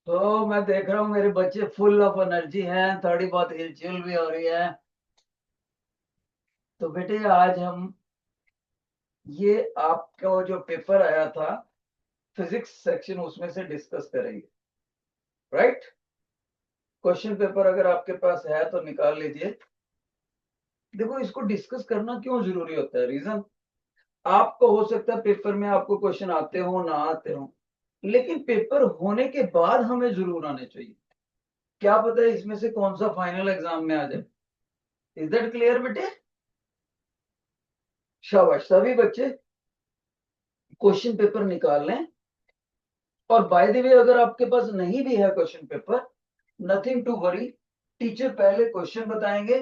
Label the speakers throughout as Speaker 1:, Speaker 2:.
Speaker 1: तो मैं देख रहा हूँ मेरे बच्चे फुल ऑफ एनर्जी हैं, थोड़ी बहुत हिलचुल भी हो रही है। तो बेटे आज हम ये आपका जो पेपर आया था फिजिक्स सेक्शन उसमें से डिस्कस करेंगे। राइट। क्वेश्चन पेपर अगर आपके पास है तो निकाल लीजिए। देखो इसको डिस्कस करना क्यों जरूरी होता है, रीजन आपको हो सकता है पेपर में आपको क्वेश्चन आते हो ना आते हो, लेकिन पेपर होने के बाद हमें जरूर आने चाहिए। क्या पता है इसमें से कौन सा फाइनल एग्जाम में आ जाए। इज दैट क्लियर बेटे? शाबाश सभी बच्चे क्वेश्चन पेपर निकाल लें। और बाय द वे अगर आपके पास नहीं भी है question paper, nothing to worry. Teacher पहले क्वेश्चन बताएंगे,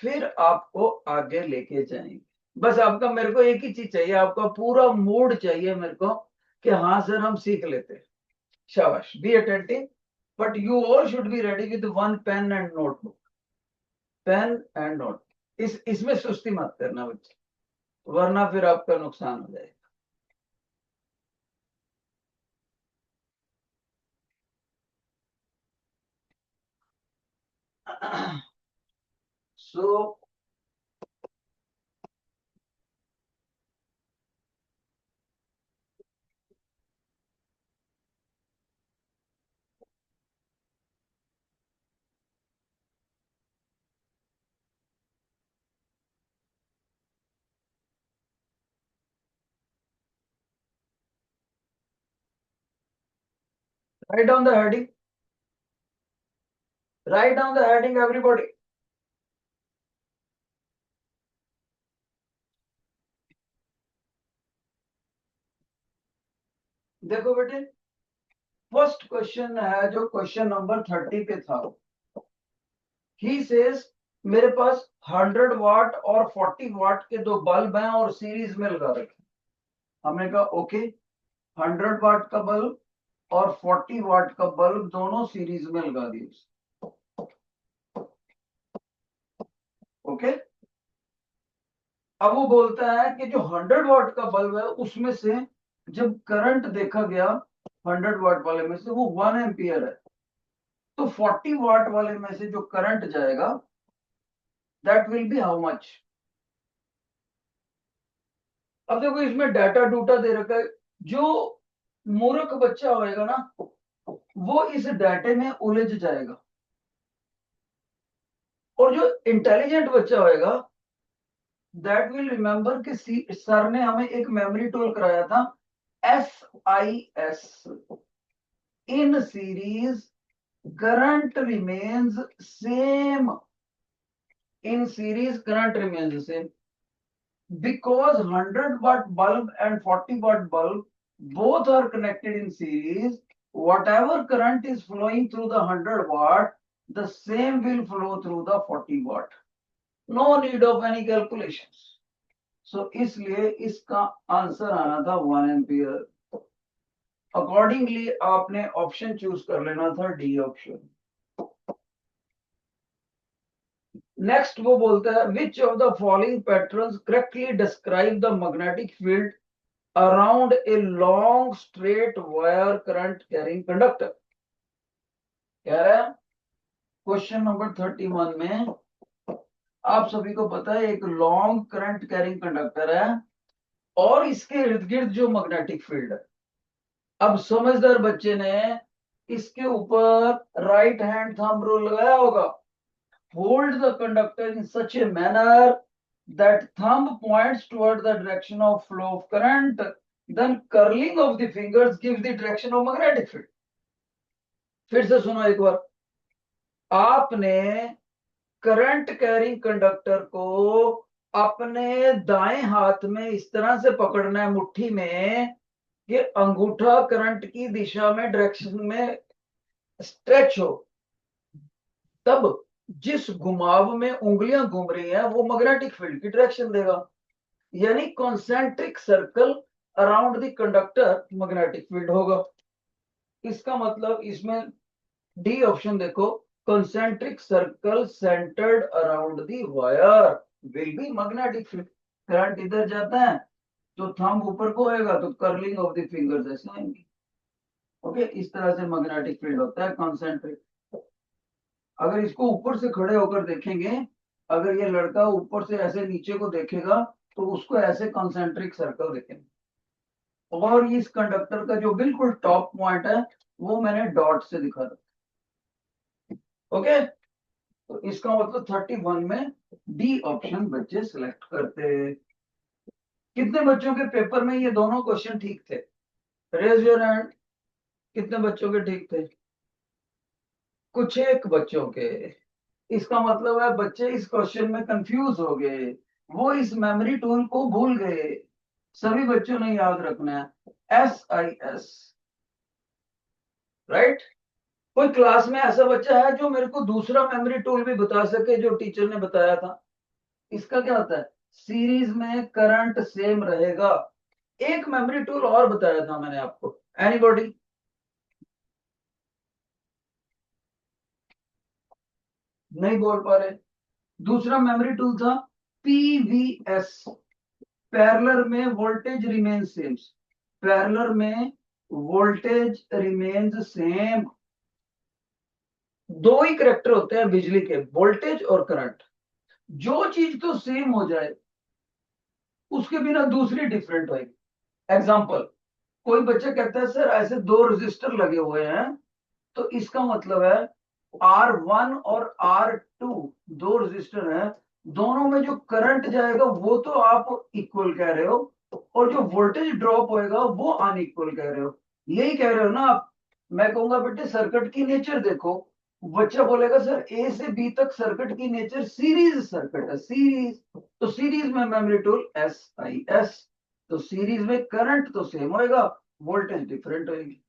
Speaker 1: फिर आपको आगे लेके जाएंगे। बस आपका मेरे को एक ही चीज चाहिए, आपका पूरा मूड चाहिए मेरे को कि हाँ सर हम सीख लेते हैं। शाबाश, be attentive, but you all should be ready with one pen and notebook. Pen and note, इसमें सुस्ती मत करना बच्चे, वरना फिर आपका नुकसान हो जाएगा। So write down the heading, write down the heading everybody. देखो बेटे, फर्स्ट क्वेश्चन है जो क्वेश्चन नंबर 30 पे था। ही सेज मेरे पास 100 वाट और 40 वाट के दो बल्ब हैं और सीरीज में लगा रखे। हमने कहा ओके, 100 वाट का बल्ब और 40 वाट का बल्ब दोनों सीरीज में लगा दिए। ओके। अब वो बोलता है कि जो 100 वाट का बल्ब है उसमें से जब करंट देखा गया 100 वाट वाले में से वो 1 एम्पियर है, तो 40 वाट वाले में से जो करंट जाएगा that will be how much. अब देखो इसमें डाटा डूटा दे रखा है। जो मूर्ख बच्चा होएगा ना वो इस डाटे में उलझ जाएगा, और जो इंटेलिजेंट बच्चा होएगा दैट विल रिमेंबर कि सर ने हमें एक मेमोरी टूल कराया था, SIS, in series current remains same, in series current remains same because 100 watt bulb and 40 watt bulb both are connected in series. Whatever current is flowing through the 100 watt, the same will flow through the 40 watt. No need of any calculations. So इसलिए इसका answer आना था 1 ampere. Accordingly आपने option choose कर लेना था D option. Next वो बोलता है which of the following patterns correctly describe the magnetic field around a long straight wire current carrying conductor. कह रहा है क्वेश्चन नंबर 31 में आप सभी को पता है एक लॉन्ग करंट कैरिंग कंडक्टर है और इसके इर्द गिर्द जो मैग्नेटिक फील्ड है। अब समझदार बच्चे ने इसके ऊपर राइट हैंड थंब रूल लगाया होगा। Hold the conductor in such a manner that thumb points toward the direction of flow of current, then curling of the fingers gives the direction of magnetic field। फिर से सुनो एक बार। आपने current carrying conductor को अपने दाएं हाथ में इस तरह से पकड़ना है मुट्ठी में कि अंगूठा करंट की दिशा में डायरेक्शन में स्ट्रेच हो। तब जिस घुमाव में उंगलियां घूम रही हैं वो मैग्नेटिक फील्ड की डायरेक्शन देगा, यानी concentric circle around the conductor magnetic field होगा। इसका मतलब इसमें डी ऑप्शन देखो, concentric circle centred around the wire will be magnetic field. Current इधर जाता है तो थंब ऊपर को होएगा तो कर्लिंग ऑफ द फिंगर्स ऐसे आएंगे। ओके, इस तरह से मैग्नेटिक फील्ड होता है कॉन्सेंट्रिक। अगर इसको ऊपर से खड़े होकर देखेंगे, अगर ये लड़का ऊपर से ऐसे नीचे को देखेगा तो उसको ऐसे कॉन्सेंट्रिक सर्कल दिखेंगे। और इस कंडक्टर का जो बिल्कुल टॉप पॉइंट है वो मैंने डॉट से दिखा रखा। ओके, तो इसका मतलब 31 में डी ऑप्शन बच्चे सिलेक्ट करते। कितने बच्चों के पेपर में ये दोनों क्वेश्चन ठीक थे? Raise your hand. कितने बच्चों के ठीक थे? कुछ एक बच्चों के। इसका मतलब है बच्चे इस क्वेश्चन में कंफ्यूज हो गए, वो इस मेमोरी टूल को भूल गए। सभी बच्चों ने याद रखना है SIS, राइट। कोई क्लास में ऐसा बच्चा है जो मेरे को दूसरा मेमोरी टूल भी बता सके जो टीचर ने बताया था? इसका क्या होता है, सीरीज में करंट सेम रहेगा। एक मेमोरी टूल और बताया था मैंने आपको, एनीबॉडी? नहीं बोल पा रहे। दूसरा मेमोरी टूल था PVS, पैरेलल में वोल्टेज रिमेन सेम। पैरेलल में वोल्टेज रिमेन्स सेम। दो ही करेक्टर होते हैं बिजली के, वोल्टेज और करंट। जो चीज तो सेम हो जाए उसके बिना दूसरी डिफरेंट होगी। एग्जाम्पल, कोई बच्चा कहता है सर ऐसे दो रजिस्टर लगे हुए हैं, तो इसका मतलब है R1 और R2 दो रजिस्टर हैं, दोनों में जो करंट जाएगा वो तो आप इक्वल कह रहे हो, और जो वोल्टेज ड्रॉप होएगा वो अनइक्वल कह रहे हो। यही कह रहे हो ना आप? मैं कहूंगा बेटे सर्किट की नेचर देखो, बच्चा बोलेगा सर A से B तक सर्किट की नेचर सीरीज सर्किट है, सीरीज। तो सीरीज में मेमोरी टूल SIS। तो सीरीज में करंट तो सेम होएगा, वोल्टेज डिफरेंट होएगी।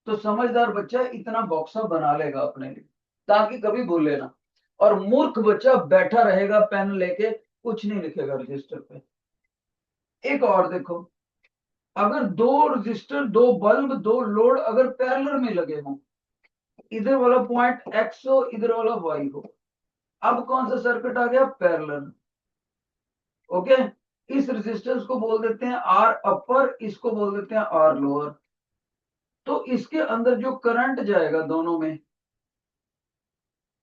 Speaker 1: तो समझदार बच्चा इतना बॉक्सा बना लेगा अपने लिए, ताकि कभी भूल लेना। और मूर्ख बच्चा बैठा रहेगा पेन लेके, कुछ नहीं लिखेगा रजिस्टर पे। एक और देखो, अगर दो रजिस्टर, दो बल्ब, दो लोड अगर पैरेलल में लगे हों, इधर वाला पॉइंट X हो, इधर वाला Y हो, अब कौन सा सर्किट आ गया? पैरेलल। ओके, इस रेजिस्टेंस को बोल देते हैं R अपर, इसको बोल देते हैं R लोअर। तो इसके अंदर जो करंट जाएगा दोनों में,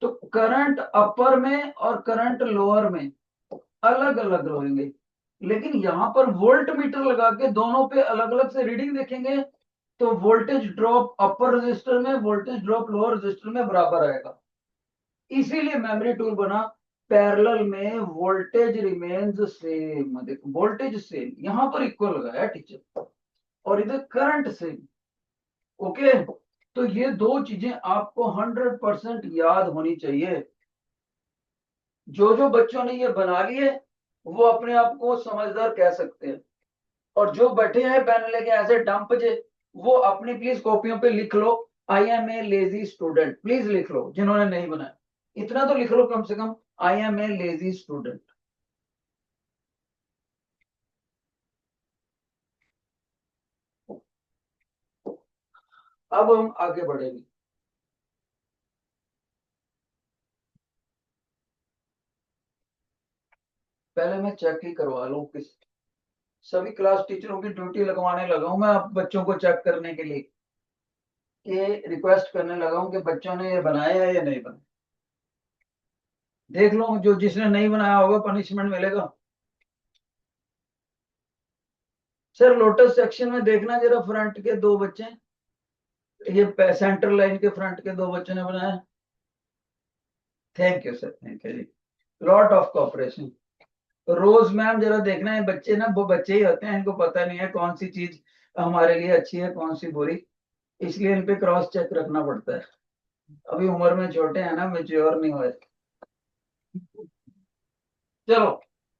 Speaker 1: तो करंट अपर में और करंट लोअर में अलग अलग रहेंगे। लेकिन यहां पर वोल्ट मीटर लगा के दोनों पे अलग अलग से रीडिंग देखेंगे, तो वोल्टेज ड्रॉप अपर रजिस्टर में, वोल्टेज ड्रॉप लोअर रजिस्टर में बराबर आएगा। इसीलिए मेमोरी टूल बना। पैरेलल में वोल्टेज रिमेन्स सेम, देखो वोल्टेज सेम यहां पर इक्वल लगाया टीचर, और इधर करंट सेम। ओके, तो ये दो चीजें आपको 100% याद होनी चाहिए। जो जो बच्चों ने ये बना लिए वो अपने आप को समझदार कह सकते हैं, और जो बैठे हैं पेन लेके ऐसे डंप जे, वो अपनी प्लीज कॉपियों पे लिख लो, I am a lazy student, please लिख लो जिन्होंने नहीं बनाया। इतना तो लिख लो कम से कम, I am a lazy student. अब हम आगे बढ़ेंगे। पहले मैं चेक ही करवा लूं, किस सभी क्लास टीचरों की ड्यूटी लगवाने लगा हूं मैं अब बच्चों को चेक करने के लिए, कि रिक्वेस्ट करने लगा हूं कि बच्चों ने ये बनाया है या नहीं बनाया। देख लो, जो जिसने नहीं बनाया होगा पनिशमेंट मिलेगा। सर लोटस सेक्शन में देखना जरा, फ्रंट के दो बच्चे, ये सेंटर लाइन के फ्रंट के दो बच्चों ने बनाया। Thank you sir, thank you जी, lot of cooperation. Rose ma'am जरा देखना है, बच्चे ना वो बच्चे ही होते हैं, इनको पता नहीं है कौन सी चीज हमारे लिए अच्छी है कौन सी बुरी, इसलिए इन पे क्रॉस चेक रखना पड़ता है। अभी उम्र में छोटे हैं ना, मेच्योर नहीं हुए। चलो,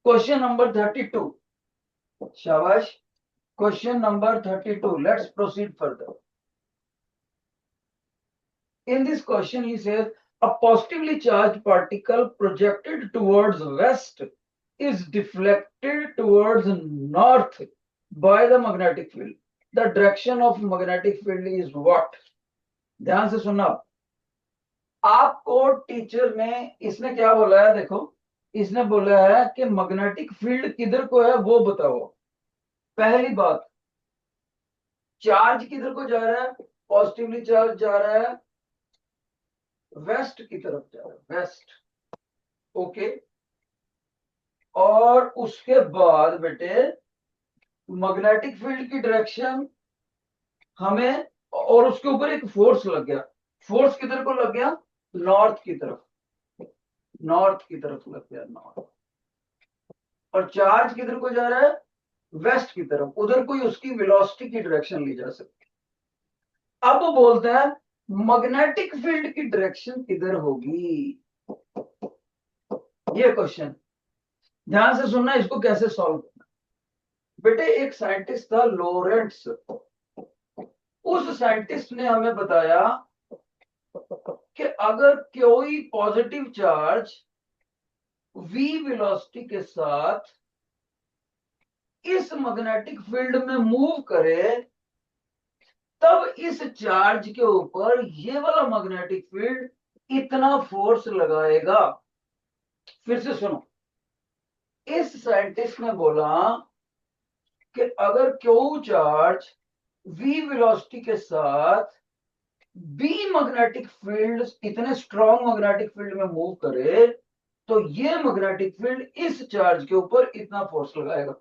Speaker 1: क्वेश्चन नंबर 32। शाबाश। Question number 32, let's proceed further. In this question, he says a positively charged particle projected towards west is deflected towards north by the magnetic field. The direction of magnetic field is what? ध्यान से सुनना। आपको teacher ने इसने क्या बोला है, देखो इसने बोला है कि मैग्नेटिक फील्ड किधर को है वो बताओ। पहली बात, चार्ज किधर को जा रहा है, पॉजिटिवली चार्ज जा रहा है, वेस्ट की तरफ जा रहा है, वेस्ट। ओके, और उसके बाद बेटे मैग्नेटिक फील्ड की डायरेक्शन हमें, और उसके ऊपर एक फोर्स लग गया, फोर्स किधर को लग गया, नॉर्थ की तरफ, नॉर्थ की तरफ लग गया, नॉर्थ। और चार्ज किधर को जा रहा है, वेस्ट की तरफ, उधर कोई उसकी वेलोसिटी की डायरेक्शन ली जा सकती है। अब वो बोलते हैं मैग्नेटिक फील्ड की डायरेक्शन किधर होगी, ये क्वेश्चन ध्यान से सुनना, इसको कैसे सॉल्व करना। बेटे एक साइंटिस्ट था लॉरेंट्स, उस साइंटिस्ट ने हमें बताया कि अगर कोई पॉजिटिव चार्ज v वेलोसिटी के साथ इस मैग्नेटिक फील्ड में मूव करे, तब इस चार्ज के ऊपर ये वाला मैग्नेटिक फील्ड इतना फोर्स लगाएगा। फिर से सुनो, इस साइंटिस्ट ने बोला कि अगर क्यू चार्ज v वेलोसिटी के साथ बी मैग्नेटिक फील्ड, इतने स्ट्रॉन्ग मैग्नेटिक फील्ड में मूव करे, तो ये मैग्नेटिक फील्ड इस चार्ज के ऊपर इतना फोर्स लगाएगा।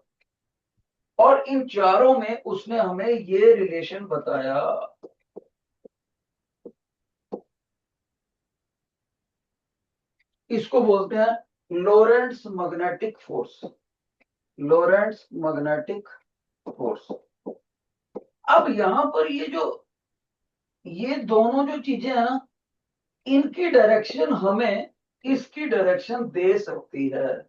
Speaker 1: और इन चारों में उसने हमें ये रिलेशन बताया। इसको बोलते हैं Lorentz magnetic force, Lorentz magnetic force. अब यहां पर ये दोनों जो चीजें हैं ना, इनकी डायरेक्शन हमें इसकी डायरेक्शन दे सकती है,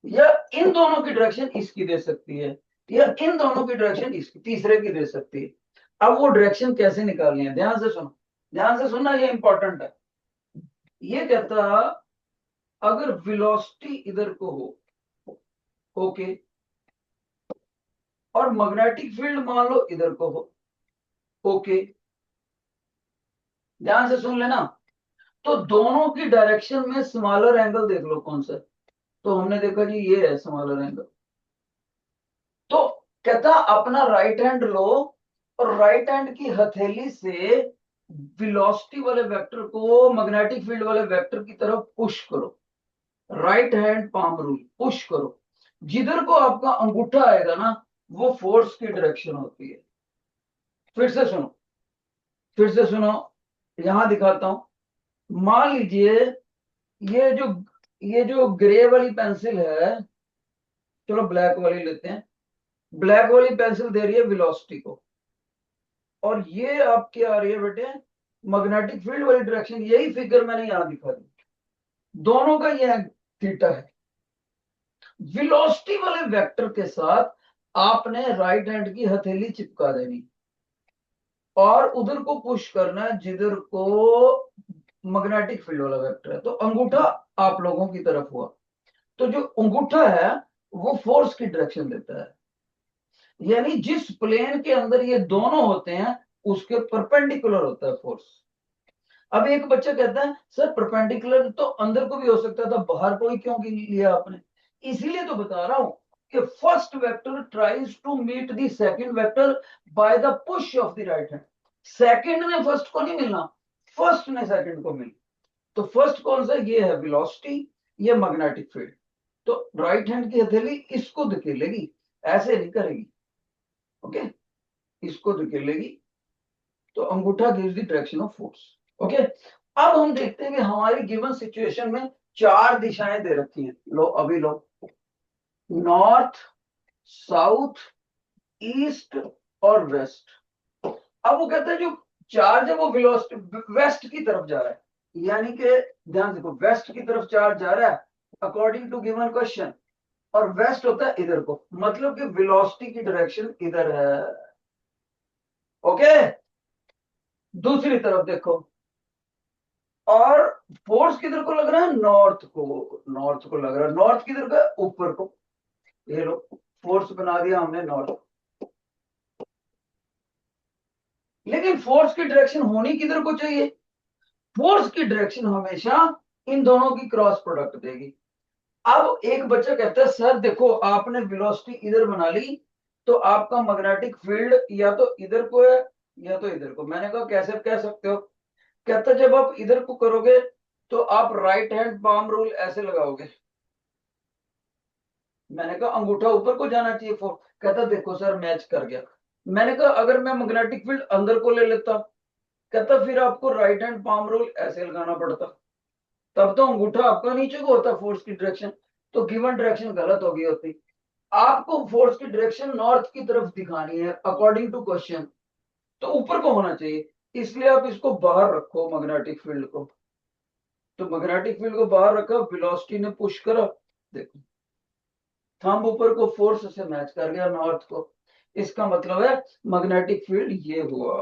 Speaker 1: या इन दोनों की डायरेक्शन इसकी दे सकती है, या इन दोनों की डायरेक्शन इसकी तीसरे की दे सकती है। अब वो डायरेक्शन कैसे निकालनी है, ध्यान से सुनो, ध्यान से सुनना, ये इंपॉर्टेंट है। ये कहता अगर वेलोसिटी इधर को हो, ओके, और मैग्नेटिक फील्ड मान लो इधर को हो, ओके, ध्यान से सुन लेना, तो दोनों की डायरेक्शन में स्मॉलर एंगल देख लो कौन सा। तो हमने देखा जी ये है स्मॉलर एंगल। तो कहता अपना राइट हैंड लो और राइट हैंड की हथेली से वेलोसिटी वाले वेक्टर को मैग्नेटिक फील्ड वाले वेक्टर की तरफ पुश करो, right hand palm rule, push करो। जिधर को आपका अंगूठा आएगा ना, वो फोर्स की डायरेक्शन होती है। फिर से सुनो, फिर से सुनो, यहां दिखाता हूं। मान लीजिए ये जो ये जो ग्रे वाली पेंसिल है, चलो ब्लैक वाली लेते हैं, ब्लैक वाली पेंसिल दे रही है वेलोसिटी को, और ये आपकी आ रही है बेटे मैग्नेटिक फील्ड वाली डायरेक्शन। यही फिगर मैंने यहां दिखा दी, दोनों का ये थीटा है। वेलोसिटी वाले वेक्टर के साथ आपने राइट हैंड की हथेली चिपका देनी और उधर को पुश करना है जिधर को मैग्नेटिक फील्ड वाला वेक्टर है। तो अंगूठा आप लोगों की तरफ हुआ, तो जो अंगूठा है वो फोर्स की डायरेक्शन देता है, यानी जिस प्लेन के अंदर ये दोनों होते हैं उसके परपेंडिकुलर होता है फोर्स। अब एक बच्चा कहता है सर परपेंडिकुलर तो अंदर को भी हो सकता था, बाहर को ही क्यों लिया आपने। इसीलिए तो बता रहा हूं कि first vector tries to meet the second vector by the push of the right hand. Second ने फर्स्ट को नहीं मिलना, फर्स्ट ने सेकंड को मिलना। तो फर्स्ट कौन सा, ये है वेलोसिटी, ये मैग्नेटिक फील्ड। तो राइट हैंड की हथेली इसको धकेलेगी, ऐसे नहीं करेगी, ओके, इसको धकेलेगी, तो अंगूठा gives the direction of force, okay. अब हम देखते हैं कि हमारी गिवन सिचुएशन में चार दिशाएं दे रखी हैं, लो अभी लो, नॉर्थ, साउथ, ईस्ट और वेस्ट। अब वो कहते हैं जो चार्ज है वो वेलोसिटी वेस्ट की तरफ जा रहा है, यानी कि ध्यान देखो वेस्ट की तरफ चार्ज जा रहा है अकॉर्डिंग टू गिवन क्वेश्चन, और वेस्ट होता है इधर को, मतलब कि वेलोसिटी की डायरेक्शन इधर है, ओके। दूसरी तरफ देखो, और फोर्स किधर को लग रहा है, नॉर्थ को, नॉर्थ को लग रहा है, नॉर्थ किधर का, ऊपर को, ये लो फोर्स बना दिया हमने नॉर्थ। लेकिन फोर्स की डायरेक्शन होनी किधर को चाहिए, फोर्स की डायरेक्शन हमेशा इन दोनों की क्रॉस प्रोडक्ट देगी। अब एक बच्चा कहता है सर देखो आपने वेलोसिटी इधर बना ली, तो आपका मैग्नेटिक फील्ड या तो इधर को है या तो इधर को। मैंने कहा कैसे कह सकते हो? कहता जब आप इधर को करोगे तो आप राइट हैंड पाम रूल ऐसे लगाओगे। मैंने कहा अंगूठा ऊपर को जाना चाहिए फोर। कहता देखो सर मैच कर गया। मैंने कहा अगर मैं मैग्नेटिक फील्ड अंदर को ले लेता, कहता फिर आपको राइट हैंड पाम रूल ऐसे लगाना पड़ता, तब तो अंगूठा आपका नीचे को होता फोर्स की डायरेक्शन, तो गिवन डायरेक्शन गलत हो गई होती। आपको फोर्स की डायरेक्शन नॉर्थ की तरफ दिखानी है अकॉर्डिंग टू क्वेश्चन, तो ऊपर को होना चाहिए। इसलिए आप इसको बाहर रखो मैग्नेटिक फील्ड को। तो मैग्नेटिक फील्ड को बाहर रखा, वेलोसिटी ने पुश करा, देखो थंब ऊपर को फोर्स से मैच कर गया नॉर्थ को। इसका मतलब है मैग्नेटिक फील्ड ये हुआ।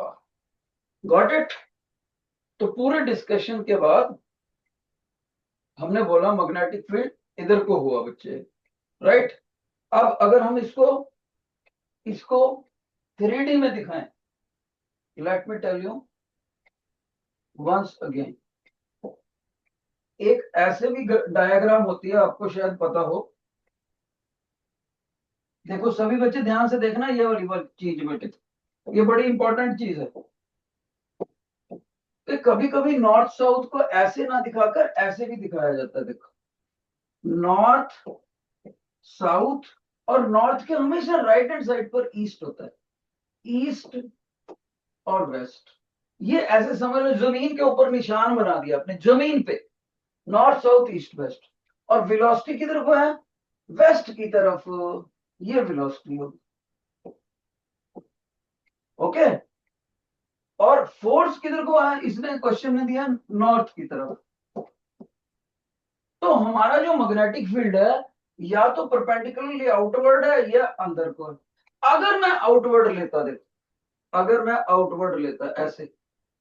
Speaker 1: Got it? तो पूरे डिस्कशन के बाद हमने बोला मैग्नेटिक फील्ड इधर को हुआ बच्चे, राइट? अब अगर हम इसको इसको 3D में दिखाएं, let me tell you once again. एक ऐसे भी डायग्राम होती है, आपको शायद पता हो। देखो सभी बच्चे ध्यान से देखना, ये वाली चीज बेटे, ये बड़ी इंपॉर्टेंट चीज है। तो कभी कभी नॉर्थ साउथ को ऐसे ना दिखाकर ऐसे भी दिखाया जाता है, देखो नॉर्थ साउथ, और नॉर्थ के हमेशा राइट हैंड साइड पर ईस्ट होता है, ईस्ट और वेस्ट। ये ऐसे समझ लो जमीन के ऊपर निशान बना दिया अपने जमीन पे, नॉर्थ साउथ ईस्ट वेस्ट। और वेलोसिटी किधर को है? वेस्ट की तरफ। ये वेलोसिटी होगी, ओके। और फोर्स किधर को है? इसने क्वेश्चन में दिया नॉर्थ की तरफ। तो हमारा जो मैग्नेटिक फील्ड है या तो परपेंडिकुलरली आउटवर्ड है या अंदर को है। अगर मैं आउटवर्ड लेता, देखो अगर मैं आउटवर्ड लेता ऐसे,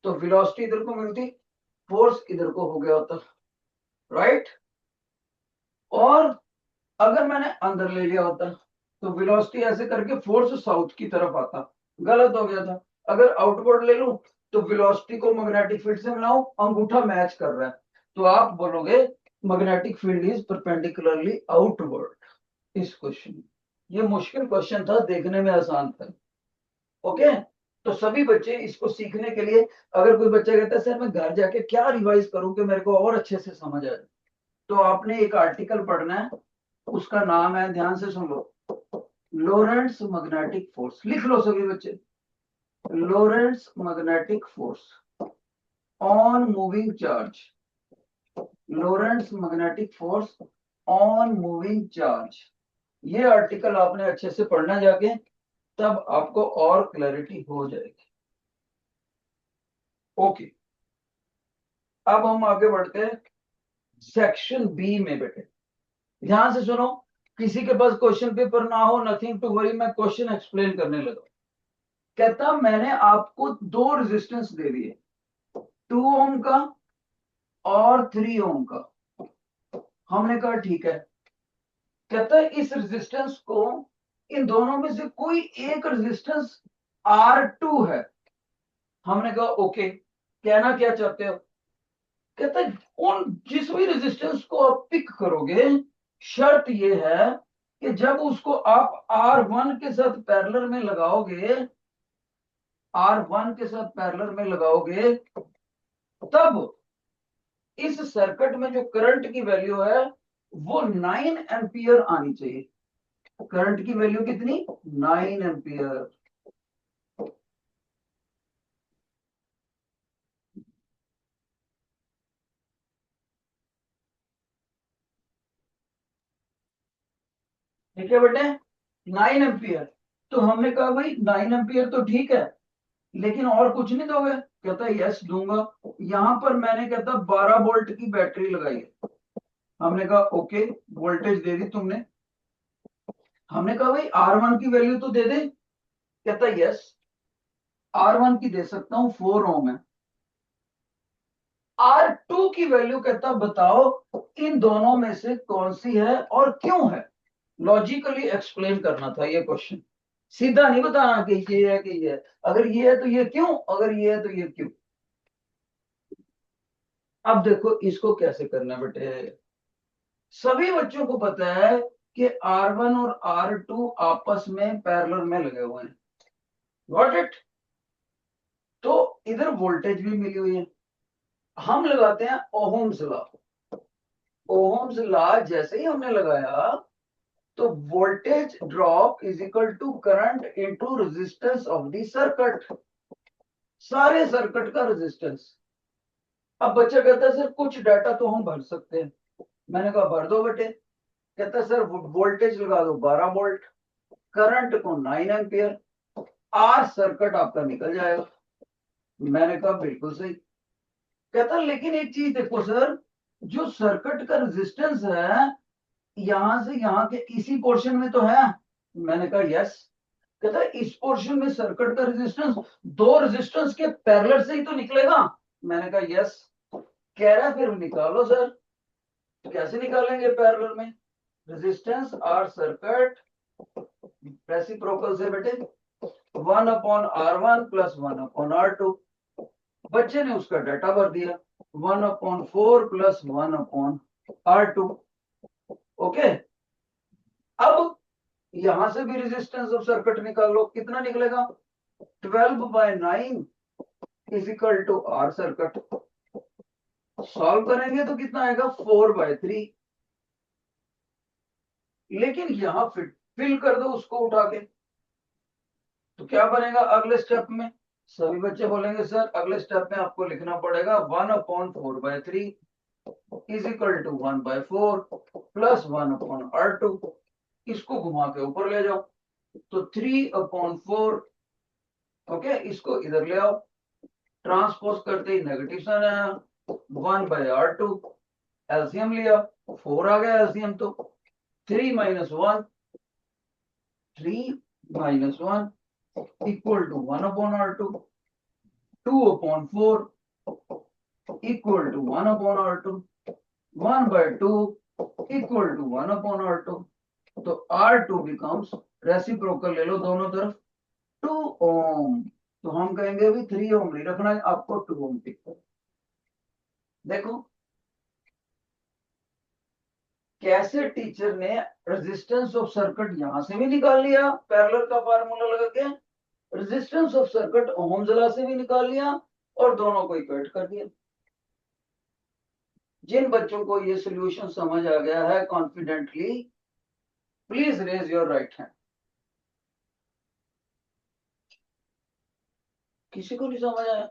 Speaker 1: तो वेलोसिटी इधर को मिलती, फोर्स इधर को हो गया होता, राइट? और अगर मैंने अंदर ले लिया होता तो वेलोसिटी ऐसे करके फोर्स साउथ की तरफ आता, गलत हो गया था। अगर आउटवर्ड ले लूं तो वेलोसिटी को मैग्नेटिक फील्ड से मिलाऊं, अंगूठा मैच कर रहा है, तो आप बोलोगे magnetic field is perpendicularly outward. इस क्वेश्चन में, ये मुश्किल क्वेश्चन था, देखने में आसान था, ओके। तो सभी बच्चे इसको सीखने के लिए, अगर कोई बच्चा कहता है सर मैं घर जाके क्या रिवाइज करूं कि मेरे को और अच्छे से समझ आ जाए, तो आपने एक आर्टिकल पढ़ना है, उसका नाम है, ध्यान से सुन लो, लोरेंट्स मैग्नेटिक फोर्स। लिख लो सभी बच्चे, Lorentz magnetic force on moving charge, Lorentz magnetic force on moving charge. ये आर्टिकल आपने अच्छे से पढ़ना जाके, तब आपको और क्लैरिटी हो जाएगी, ओके। अब हम आगे बढ़ते हैं सेक्शन बी में बेटे, ध्यान से सुनो। किसी के पास क्वेश्चन पेपर ना हो, नथिंग टू वरी, मैं क्वेश्चन एक्सप्लेन करने लगा। कहता मैंने आपको दो रेजिस्टेंस दे दिए, 2 ओम का और 3 ओम का। हमने कहा ठीक है। कहता है इस रेजिस्टेंस को, इन दोनों में से कोई एक रेजिस्टेंस R2 है। हमने कहा ओके, कहना क्या चाहते हो? कहता है उन जिस भी रेजिस्टेंस को आप पिक करोगे, शर्त ये है कि जब उसको आप R1 के साथ पैरेलल में लगाओगे, R1 के साथ पैरेलल में लगाओगे, तब इस सर्किट में जो करंट की वैल्यू है वो 9 एम्पियर आनी चाहिए। करंट की वैल्यू कितनी? 9 एम्पियर। ठीक है बेटे, 9 एम्पियर। तो हमने कहा भाई 9 एम्पियर तो ठीक है, लेकिन और कुछ नहीं दोगे? कहता है यस दूंगा। यहां पर मैंने कहता 12 वोल्ट की बैटरी लगाई है। हमने कहा ओके, वोल्टेज दे दी तुमने। हमने कहा भाई R1 की वैल्यू तो दे दे। कहता यस, R1 की दे सकता हूं, 4 ओम है। R2 की वैल्यू कहता बताओ इन दोनों में से कौन सी है और क्यों है। लॉजिकली एक्सप्लेन करना था ये क्वेश्चन, सीधा नहीं बताना कि ये है कि ये है। अगर ये है तो ये क्यों, अगर ये है तो ये क्यों। अब देखो इसको कैसे करना बेटे। सभी बच्चों को पता है कि R1 और R2 आपस में पैरेलल में लगे हुए हैं, गॉट इट? तो इधर वोल्टेज भी मिली हुई है, हम लगाते हैं ओहम्स लॉ। ओहम्स लॉ जैसे ही हमने लगाया तो voltage drop is equal to current into resistance of the circuit, सारे सर्किट का रेजिस्टेंस। अब बच्चा कहता है सर कुछ डाटा तो हम भर सकते हैं, मैंने कहा भर दो बेटे। कहता है सर वोल्टेज लगा दो 12 वोल्ट, करंट को 9 एम्पियर, आर सर्किट आपका निकल जाएगा। मैंने कहा बिल्कुल सही। कहता लेकिन एक चीज देखो सर, जो सर्किट का रेजिस्टेंस है यहां से यहां के इसी पोर्शन में तो है। मैंने कहा यस। कहता इस पोर्शन में सर्किट का रेजिस्टेंस दो रेजिस्टेंस के पैरेलल से ही तो निकलेगा। मैंने कहा यस। कह रहा है फिर निकालो सर। तो कैसे निकालेंगे पैरेलल में? रेजिस्टेंस आर सर्किट रेसिप्रोकल से बेटे 1/R1 प्लस 1/R2। बच्चे ने उसका डाटा भर दिया 1/4 प्लस 1/R2। ओके, अब यहां से भी रेजिस्टेंस ऑफ सर्किट निकालो, कितना निकलेगा 12/9 is equal to R circuit. Solve करेंगे तो कितना आएगा 4/3। लेकिन यहां फिल कर दो उसको उठा के, तो क्या बनेगा अगले स्टेप में? सभी बच्चे बोलेंगे सर अगले स्टेप में आपको लिखना पड़ेगा 1/4/3 is equal to 1/4 plus 1/R2। इसको घुमा के ऊपर ले जाओ तो 3/4। ओके, इसको इधर ले आओ, ट्रांसपोज करते ही नेगेटिव साइन आया 1/R2। एलसीएम लिया 4 आ गया एलसीएम, तो 3 - 1 equal to 1/R2। 2/4 equal to 1/R2। 1/2 equal to 1/R2। तो R2 बिकम्स, रेसिप्रोकल ले लो दोनों तरफ, 2 ओम। तो हम कहेंगे भी 3 ओम नहीं रखना है आपको, 2 ओम पिक करो। देखो कैसे टीचर ने रेजिस्टेंस ऑफ सर्किट यहां से भी निकाल लिया पैरेलल का फार्मूला लगा के, resistance of circuit Ohm's law से भी निकाल लिया और दोनों को इक्वेट कर दिया। जिन बच्चों को ये सॉल्यूशन समझ आ गया है confidently, please raise your right hand. किसी को नहीं समझ आया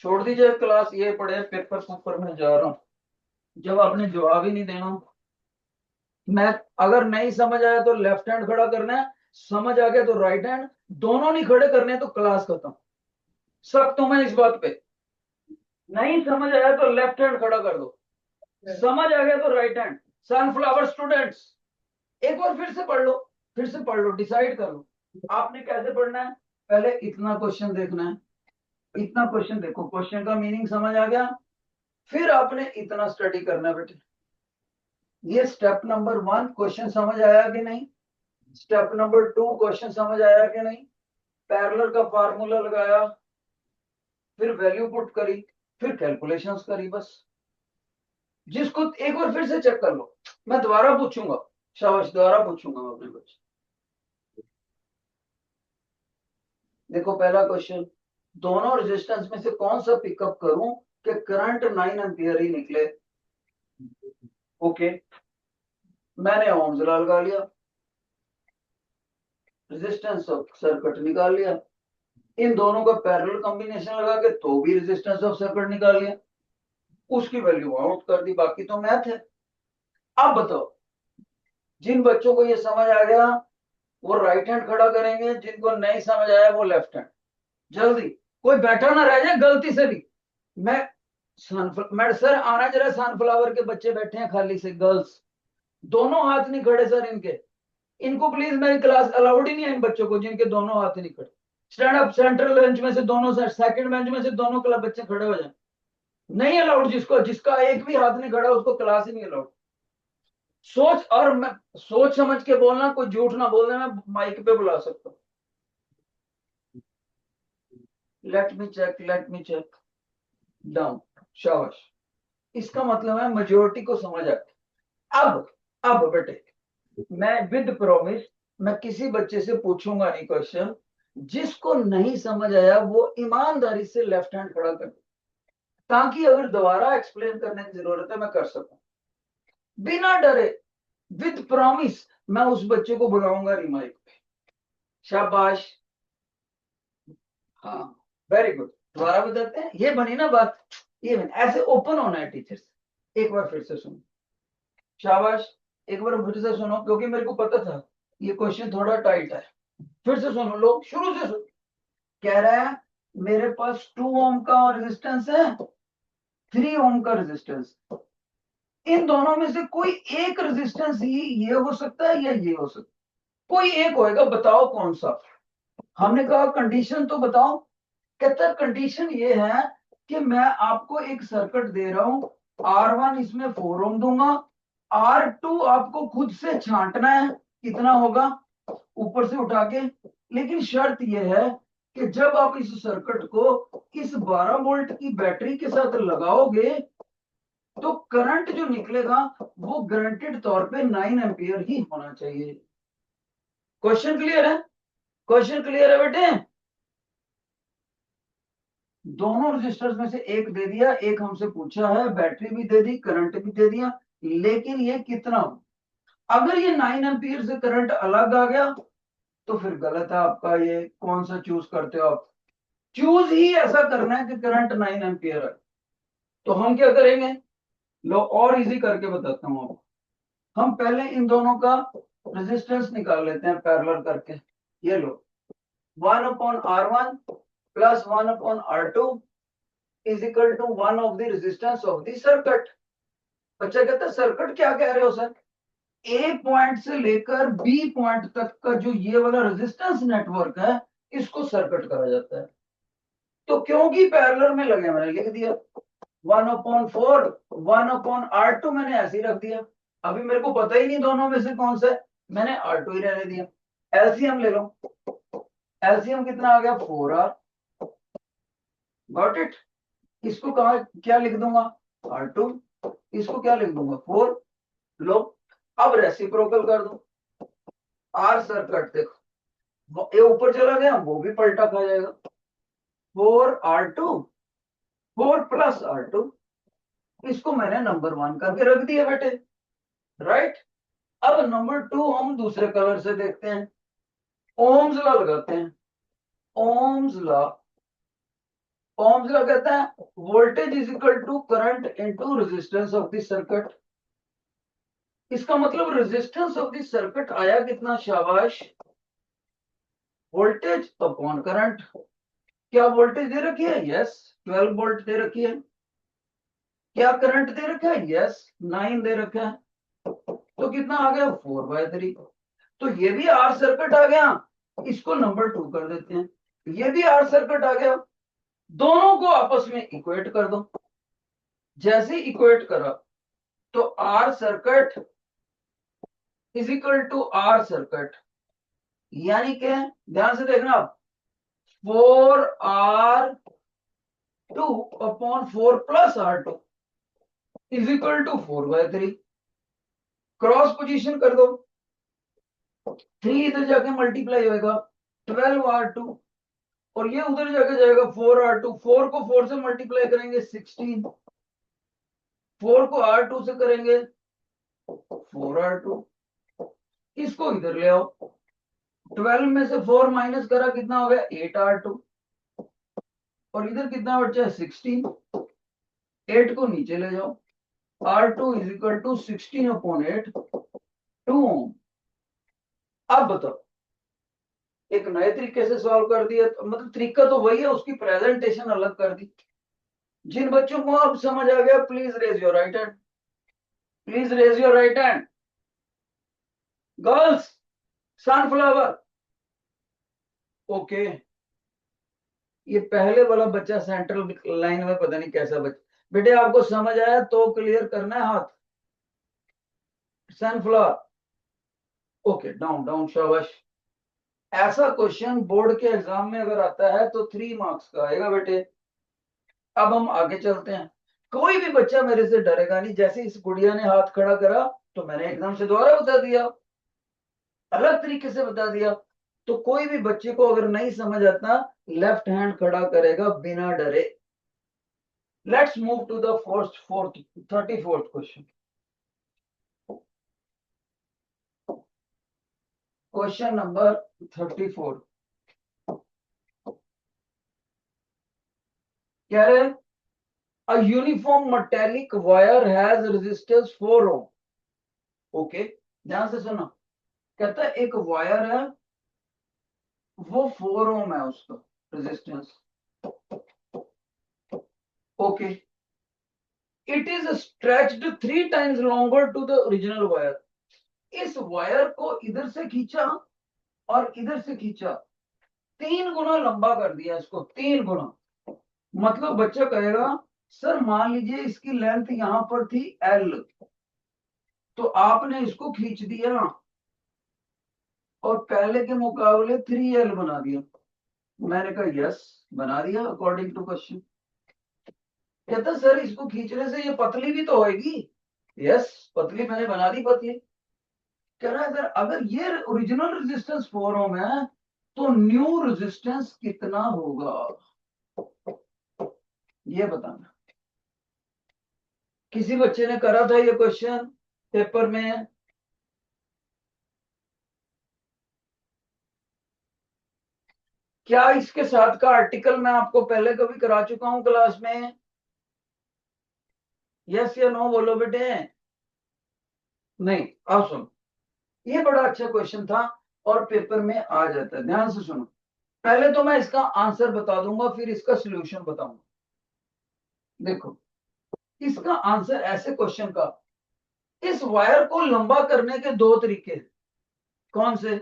Speaker 1: छोड़ दीजिए क्लास, ये पढ़े पेपर में जा रहा हूं। जब आपने जवाब ही नहीं देना, मैं अगर नहीं समझ आया तो लेफ्ट हैंड खड़ा करना है, समझ आ गया तो राइट हैंड, दोनों नहीं खड़े करने तो क्लास खत्म। सख्त हूं मैं इस बात पे। नहीं समझ आया तो लेफ्ट हैंड खड़ा कर दो, समझ आ गया तो राइट हैंड। सनफ्लावर स्टूडेंट्स एक बार फिर से पढ़ लो, फिर से पढ़ लो, डिसाइड कर लो आपने कैसे पढ़ना है। पहले इतना क्वेश्चन देखना है, इतना क्वेश्चन देखो, क्वेश्चन का मीनिंग समझ आ गया, फिर आपने इतना स्टडी करना है बेटे। ये स्टेप नंबर 1 क्वेश्चन समझ आया कि नहीं, स्टेप नंबर 2 क्वेश्चन समझ आया कि नहीं, पैरेलल का फार्मूला लगाया, फिर वैल्यू पुट करी, फिर कैलकुलेशंस करी। बस जिसको एक बार फिर से चेक कर लो, मैं दोबारा पूछूंगा, शाबाश दोबारा पूछूंगा अपने बच्चे। देखो पहला क्वेश्चन, दोनों रेजिस्टेंस में से कौन सा पिकअप करूं कि करंट 9 एम्पियर ही निकले। ओके, मैंने ओम्स लॉ लगा लिया, रेजिस्टेंस ऑफ सर्किट निकाल लिया, इन दोनों का पैरेलल कॉम्बिनेशन लगा के तो भी रेजिस्टेंस ऑफ सर्किट निकाल लिया, उसकी वैल्यू आउट कर दी, बाकी तो मैथ है। अब बताओ जिन बच्चों को ये समझ आ गया वो राइट हैंड खड़ा करेंगे, जिनको नहीं समझ आया वो लेफ्ट हैंड। जल्दी, कोई बैठा ना रह जाए गलती से भी। मैं सर आना जरा, सनफ्लावर के बच्चे बैठे हैं खाली से, गर्ल्स दोनों हाथ नहीं खड़े सर इनके, इनको प्लीज मेरी क्लास अलाउड ही नहीं है इन बच्चों को जिनके दोनों हाथ नहीं खड़े। स्टैंड अप, सेंट्रल बेंच में से दोनों, सेकंड बेंच में से दोनों क्लब बच्चे खड़े हो जाए। नहीं अलाउड, जिसको जिसका एक भी हाथ नहीं खड़ा उसको क्लास ही नहीं अलाउड। सोच, और मैं सोच समझ के बोलना, कोई झूठ ना बोलना, मैं माइक पे बुला सकता हूँ। Let me check, let me check down, शाबाश। इसका मतलब है मेजोरिटी को समझ आती। अब बेटे मैं विद प्रॉमिस, मैं किसी बच्चे से पूछूंगा नहीं क्वेश्चन जिसको नहीं समझ आया वो ईमानदारी से लेफ्ट हैंड खड़ा कर, ताकि अगर दोबारा एक्सप्लेन करने की जरूरत है मैं कर सकूं बिना डरे, विद प्रॉमिस। मैं उस बच्चे को बुलाऊंगा रिमाइक पे। शाबाश, हाँ, वेरी गुड। दोबारा बताते हैं, ये बनी ना बात, ये बनी। ऐसे ओपन होना है टीचर से। एक बार फिर से सुनो, शाबाश, एक बार फिर से सुनो, क्योंकि मेरे को पता था ये क्वेश्चन थोड़ा टाइट है। फिर से सुनो लोग, शुरू से सुनो। कह रहा है मेरे पास 2 ओम का रेजिस्टेंस है, 3 ओम का रेजिस्टेंस, इन दोनों में से कोई एक रेजिस्टेंस ही ये हो सकता है या ये हो सकता है, कोई एक होएगा, बताओ कौन सा। हमने कहा कंडीशन तो बताओ। कहता कंडीशन ये है कि मैं आपको एक सर्किट दे रहा हूं, R1 इसमें 4 ओम दूंगा, R2 आपको खुद से छांटना है कितना होगा ऊपर से उठा के। लेकिन शर्त यह है कि जब आप इस सर्किट को इस 12 वोल्ट की बैटरी के साथ लगाओगे तो करंट जो निकलेगा वो गारंटेड तौर पे 9 एम्पियर ही होना चाहिए। क्वेश्चन क्लियर है? क्वेश्चन क्लियर है बेटे? दोनों रजिस्टर्स में से एक दे दिया, एक हमसे पूछा है, बैटरी भी दे दी, करंट भी दे दिया, लेकिन ये कितना। अगर ये 9 एम्पियर से करंट अलग आ गया तो फिर गलत है आपका। ये कौन सा चूज करते हो आप? चूज ही ऐसा करना है कि करंट 9 एम्पियर है। तो हम क्या करेंगे, लो और इजी करके बताता हूं आपको। हम पहले इन दोनों का रेजिस्टेंस निकाल लेते हैं पैरेलल करके। ये लो, 1/R1 plus 1/R2 is equal to 1 of the resistance of the circuit. बच्चा कहता है सर्किट क्या कह रहे हो सर? ए पॉइंट से लेकर बी पॉइंट तक का जो ये वाला रेजिस्टेंस नेटवर्क है इसको सर्किट कहा जाता है। तो क्योंकि पैरेलल में लगे मैंने लिख दिया 1/4, 1/R2 मैंने ऐसे ही रख दिया। अभी मेरे को पता ही नहीं दोनों में से कौन सा है, मैंने R2 ही रहने दिया। एलसीएम ले लो, एलसीएम कितना आ गया 4R। Got it? इसको कहा क्या लिख दूंगा R2, इसको क्या लिख दूंगा 4। लो, अब रेसिप्रोकल कर दो। आर सर्किट देखो, ये ऊपर चला गया वो भी पलटा खा जाएगा। 4R2, 4+R2, इसको मैंने नंबर 1 करके रख दिया बेटे, राइट। अब नंबर 2 हम दूसरे कलर से देखते हैं, ओम्स लॉ लगाते हैं। ओम्स लॉ, ओम्स लॉ कहता है voltage is equal to current into resistance of the circuit. इसका मतलब रेजिस्टेंस ऑफ द सर्किट आया कितना, शाबाश, वोल्टेज अपॉन करंट। क्या वोल्टेज दे रखी है? यस, 12 वोल्ट दे रखी है। क्या करंट दे रखा है? यस, 9 दे रखा है। तो कितना आ गया 4/3। तो ये भी आर सर्किट आ गया, इसको नंबर 2 कर देते हैं। ये भी आर सर्किट आ गया, दोनों को आपस में इक्वेट कर दो। जैसे इक्वेट करा तो R circuit is equal to R circuit, यानी कि ध्यान से देखना, 4R2/4+R2 is equal to 4/3। Cross position कर दो, 3 इधर जाके मल्टीप्लाई होएगा 12R2, और ये उधर जाके जाएगा 4R2। 4 को 4 से मल्टीप्लाई करेंगे 16, 4 को R2 से करेंगे 4R2। इसको इधर ले आओ, 12 में से 4 माइनस करा कितना हो गया 8R2, और इधर कितना बचा 16। 8 को नीचे ले जाओ, R2 इज इक्वल टू 16/8, 2 ओम। अब बताओ, एक नए तरीके से सॉल्व कर दिया, तो मतलब तरीका तो वही है, उसकी प्रेजेंटेशन अलग कर दी। जिन बच्चों को अब समझ आ गया please raise your right hand, please raise your right hand. Girls, sunflower, okay. ये पहले वाला बच्चा सेंट्रल लाइन में पता नहीं कैसा बच्चा, बेटे आपको समझ आया तो क्लियर करना है हाथ। सनफ्लावर, ओके, डाउन डाउन, शाबाश। ऐसा क्वेश्चन बोर्ड के एग्जाम में अगर आता है तो 3 मार्क्स का आएगा बेटे। अब हम आगे चलते हैं, कोई भी बच्चा मेरे से डरेगा नहीं। जैसे इस गुड़िया ने हाथ खड़ा करा तो मैंने एकदम से दोबारा बता दिया, अलग तरीके से बता दिया। तो कोई भी बच्चे को अगर नहीं समझ आता, लेफ्ट हैंड खड़ा करेगा बिना डरे। Let's move to the fourth 34th question. Question number 34 कह रहे, a uniform metallic wire has resistance 4 ohm। Okay, ध्यान से सुनो। कहता है एक वायर है, वो 4 ओम है उसका resistance. Okay, it is stretched 3 times longer to the original wire. इस वायर को इधर से खींचा और इधर से खींचा, 3 गुना लंबा कर दिया इसको, 3 गुना। मतलब बच्चा कहेगा सर मान लीजिए इसकी लेंथ यहां पर थी एल, तो आपने इसको खींच दिया और पहले के मुकाबले 3L बना दिया। मैंने कहा यस, बना दिया अकॉर्डिंग टू क्वेश्चन। कहता सर इसको खींचने से ये पतली भी तो होगी। यस, पतली मैंने बना दी पतली। कह रहा है सर अगर ये ओरिजिनल रेजिस्टेंस 4 ओम है तो न्यू रेजिस्टेंस कितना होगा, ये बताना। किसी बच्चे ने करा था ये क्वेश्चन पेपर में। क्या इसके साथ का आर्टिकल मैं आपको पहले कभी करा चुका हूं क्लास में? यस या नो बोलो बेटे। नहीं, अब सुनो, ये बड़ा अच्छा क्वेश्चन था और पेपर में आ जाता है। ध्यान से सुनो, पहले तो मैं इसका आंसर बता दूंगा फिर इसका सॉल्यूशन बताऊंगा। देखो, इसका आंसर ऐसे क्वेश्चन का, इस वायर को लंबा करने के 2 तरीके। कौन से?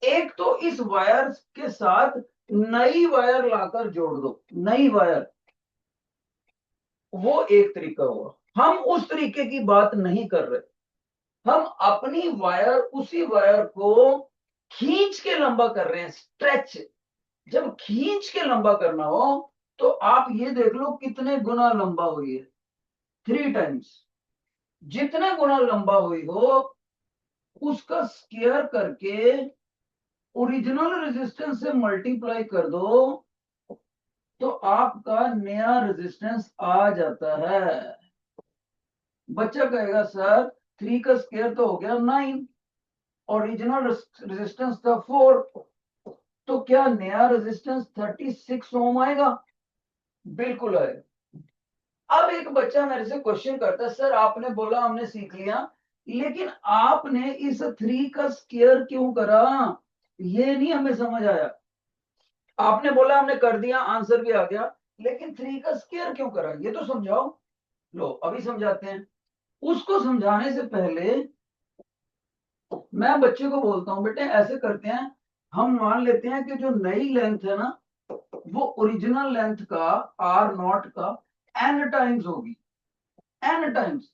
Speaker 1: एक तो इस वायर के साथ नई वायर लाकर जोड़ दो, नई वायर, वो एक तरीका हुआ। हम उस तरीके की बात नहीं कर रहे, हम अपनी वायर, उसी वायर को खींच के लंबा कर रहे हैं, स्ट्रेच। जब खींच के लंबा करना हो तो आप ये देख लो कितने गुना लंबा हुई है, 3 टाइम्स। जितने गुना लंबा हुई हो उसका स्क्वायर करके ओरिजिनल रेजिस्टेंस से मल्टीप्लाई कर दो तो आपका नया रेजिस्टेंस आ जाता है। बच्चा कहेगा सर 3 का स्क्वायर तो हो गया 9, ओरिजिनल रेजिस्टेंस था 4, तो क्या नया रेजिस्टेंस 36 ओम आएगा? बिल्कुल आएगा। अब एक बच्चा मेरे से क्वेश्चन करता है सर आपने बोला हमने सीख लिया, लेकिन आपने इस 3 का स्क्वायर क्यों करा, ये नहीं हमें समझ आया। आपने बोला हमने कर दिया, आंसर भी आ गया, लेकिन 3 का स्क्वायर क्यों करा, ये तो समझाओ। लो अभी समझाते हैं। उसको समझाने से पहले मैं बच्चे को बोलता हूं बेटे ऐसे करते हैं, हम मान लेते हैं कि जो नई लेंथ है ना वो ओरिजिनल लेंथ का R0 का n टाइम्स होगी। n टाइम्स,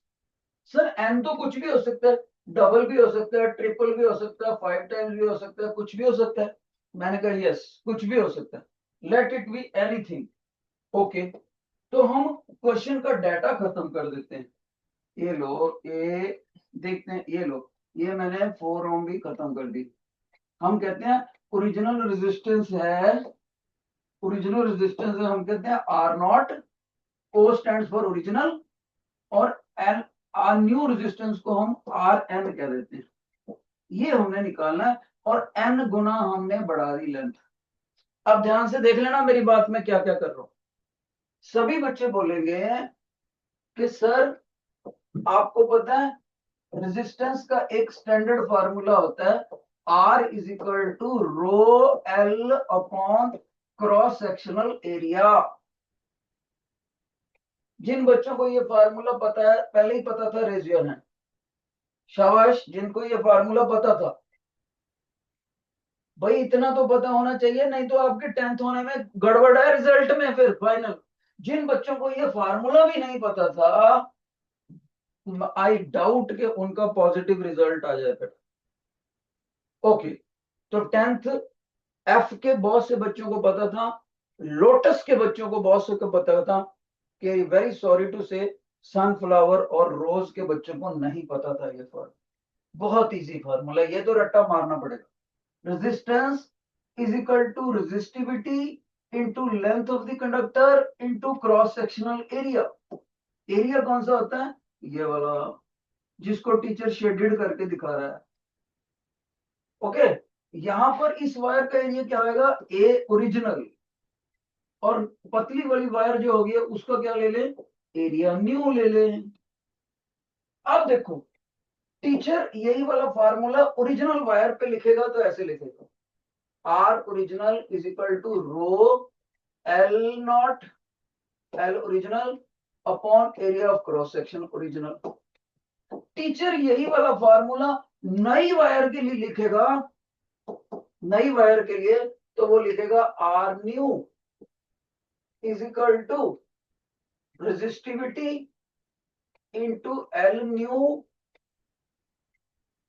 Speaker 1: सर n तो कुछ भी हो सकता है, डबल भी हो सकता है, ट्रिपल भी हो सकता है, 5 टाइम्स भी हो सकता है, कुछ भी हो सकता है। मैंने कहा यस, कुछ भी हो सकता है, let it be anything. Okay, तो हम क्वेश्चन का डाटा खत्म कर देते हैं। ये लो, ये देखते हैं, ये लो, ये मैंने 4 ओम भी खत्म कर दी। हम कहते हैं ओरिजिनल रेजिस्टेंस है, ओरिजिनल रेजिस्टेंस है, हम कहते हैं R0, O stands for original, और एन, न्यू रेजिस्टेंस को हम RN कह देते हैं। ये हमने निकालना है और n गुना हमने बढ़ा दी लेंथ। अब ध्यान से देख लेना मेरी बात में क्या क्या कर रहा हूं। सभी बच्चे बोलेंगे कि सर आपको पता है रेजिस्टेंस का एक स्टैंडर्ड फार्मूला होता है, R is equal to rho L upon cross sectional area. जिन बच्चों को ये फार्मूला पता है, पहले ही पता था, रेज योर हैंड। शाबाश, जिनको ये फार्मूला पता था। भाई इतना तो पता होना चाहिए, नहीं तो आपके 10th होने में गड़बड़ है रिजल्ट में फिर फाइनल। जिन बच्चों को ये फार्मूला भी नहीं पता था, आई डाउट कि उनका पॉजिटिव रिजल्ट आ जाए फिर। ओके, तो 10th एफ के बहुत से बच्चों को पता था, लोटस के बच्चों को बहुत से को पता था, कि वेरी सॉरी टू से सनफ्लावर और रोज के बच्चों को नहीं पता था ये फॉर्मूला। बहुत इजी फार्मूला, ये तो रट्टा मारना पड़ेगा। Resistance is equal to resistivity into length of the conductor into cross sectional area. Area कौन सा होता है? ये वाला, जिसको टीचर शेडेड करके दिखा रहा है। ओके, यहां पर इस वायर का एरिया क्या होगा? ए ओरिजिनल। और पतली वाली वायर जो होगी उसका क्या ले ले? एरिया न्यू ले ले। अब देखो, टीचर यही वाला फार्मूला ओरिजिनल वायर पे लिखेगा तो ऐसे लिखेगा, R original is equal to rho L naught, L original upon area of cross section original. Teacher यही वाला फार्मूला नई वायर के लिए लिखेगा, नई वायर के लिए तो वो लिखेगा R new is equal to resistivity into L new.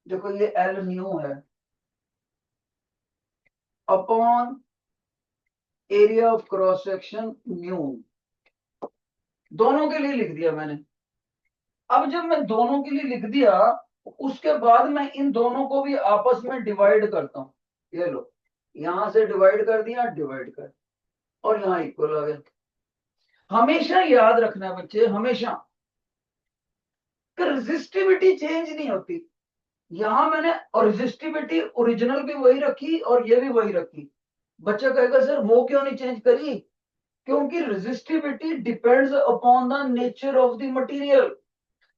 Speaker 1: देखो ये एल न्यू है upon area of cross section new. दोनों के लिए लिख दिया मैंने। अब जब मैं दोनों के लिए लिख दिया, उसके बाद मैं इन दोनों को भी आपस में डिवाइड करता हूं। ये लो, यहां से डिवाइड कर दिया, डिवाइड कर, और यहां इक्वल आ गया। हमेशा याद रखना बच्चे, हमेशा रेजिस्टिविटी चेंज नहीं होती। यहां मैंने और रेजिस्टिविटी ओरिजिनल भी वही रखी और ये भी वही रखी। बच्चा कहेगा सर वो क्यों नहीं चेंज करी? क्योंकि resistivity depends upon the nature of the material.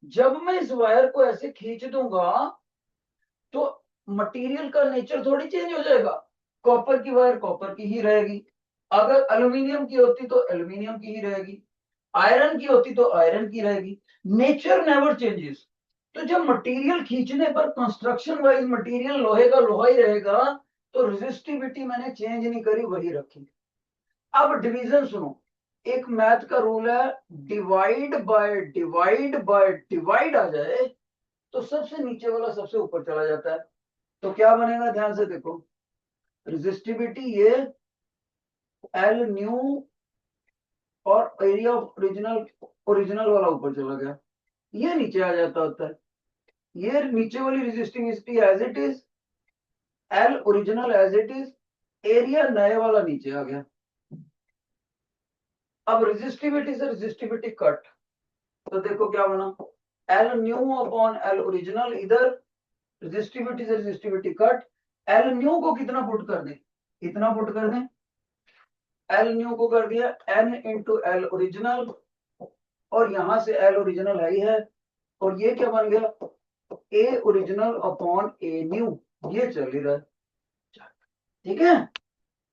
Speaker 1: जब मैं इस वायर को ऐसे खींच दूंगा तो मटेरियल का नेचर थोड़ी चेंज हो जाएगा। कॉपर की वायर कॉपर की ही रहेगी, अगर एल्यूमिनियम की होती तो एल्यूमिनियम की ही रहेगी, आयरन की होती तो आयरन की रहेगी। Nature never changes. तो जब मटेरियल खींचने पर कंस्ट्रक्शन वाइज मटेरियल लोहे का लोहा ही रहेगा, तो रेजिस्टिविटी मैंने चेंज नहीं करी, वही रखी। अब डिवीजन सुनो, एक मैथ का रूल है, divide by divide by divide आ जाए तो सबसे नीचे वाला सबसे ऊपर चला जाता है। तो क्या बनेगा? ध्यान से देखो, रेजिस्टिविटी ये एल न्यू और एरिया ऑफ ओरिजिनल, ओरिजिनल वाला ऊपर चला गया, ये नीचे आ जाता होता है। ये नीचे वाली resistivity as it is, L original as it is, area नए वाला नीचे आ गया। अब रेजिस्टिविटी से रेजिस्टिविटी कट, तो देखो क्या बना, L new upon L original, इधर रेजिस्टिविटी से रेजिस्टिविटी कट। एल न्यू को कितना पुट कर दें? इतना पुट कर दें। एल न्यू को कर दिया एन इंटू एल ओरिजिनल, और यहां से एल ओरिजिनल है ही है, और ये क्या बन गया? ए ओरिजिनल अपॉन ए न्यू। ये चल ही रहा है, ठीक है।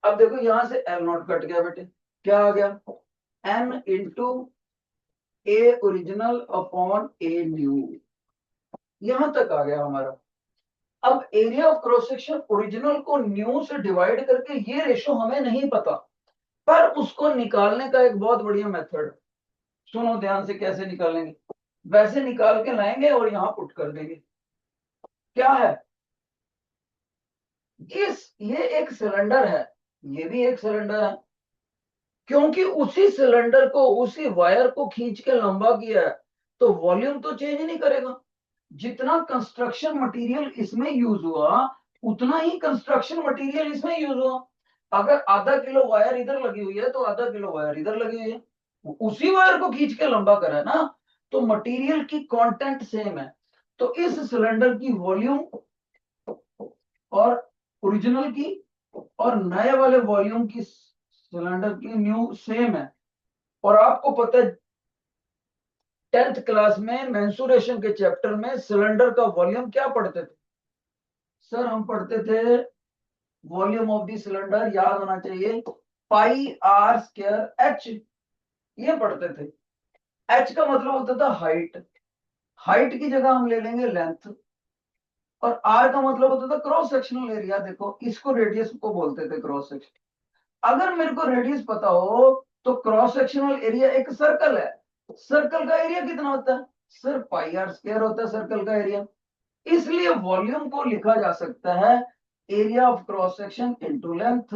Speaker 1: अब देखो यहां से एल नॉट कट गया बेटे, क्या आ गया? N into A original upon A new. यहां तक आ गया हमारा। अब area of cross section original को न्यू से डिवाइड करके, ये रेशो हमें नहीं पता, पर उसको निकालने का एक बहुत बढ़िया मेथड, सुनो ध्यान से कैसे निकालेंगे। वैसे निकाल के लाएंगे और यहां पुट कर देंगे। क्या है? ये एक सिलेंडर है, ये भी एक सिलेंडर है। क्योंकि उसी सिलेंडर को, उसी वायर को खींच के लंबा किया है, तो वॉल्यूम तो चेंज नहीं करेगा। जितना कंस्ट्रक्शन मटेरियल इसमें यूज हुआ, उतना ही कंस्ट्रक्शन मटेरियल इसमें यूज हुआ। अगर आधा किलो वायर इधर लगी हुई है तो आधा किलो वायर इधर लगी हुई है, उसी वायर को खींच के लंबा करा है ना, तो मटेरियल की कंटेंट सेम है। तो इस सिलेंडर की वॉल्यूम और ओरिजिनल की और नए वाले वॉल्यूम की, सिलेंडर की न्यू सेम है। और आपको पता है 10th क्लास में मेंसुरेशन के चैप्टर में सिलेंडर का वॉल्यूम क्या पढ़ते थे? सर हम पढ़ते थे वॉल्यूम ऑफ द सिलेंडर, याद होना चाहिए, पाई आर स्क्वायर एच, ये पढ़ते थे। एच का मतलब होता था हाइट, हाइट की जगह हम ले लेंगे लेंथ, और आर का मतलब होता था क्रॉस सेक्शनल एरिया। देखो इसको रेडियस को बोलते थे क्रॉस सेक्शन। अगर मेरे को रेडियस पता हो तो क्रॉस सेक्शनल एरिया, एक सर्कल है, सर्कल का एरिया कितना होता है? सिर्फ पाई आर स्क्वायर होता है सर्कल का एरिया। इसलिए वॉल्यूम को लिखा जा सकता है area of cross section into length.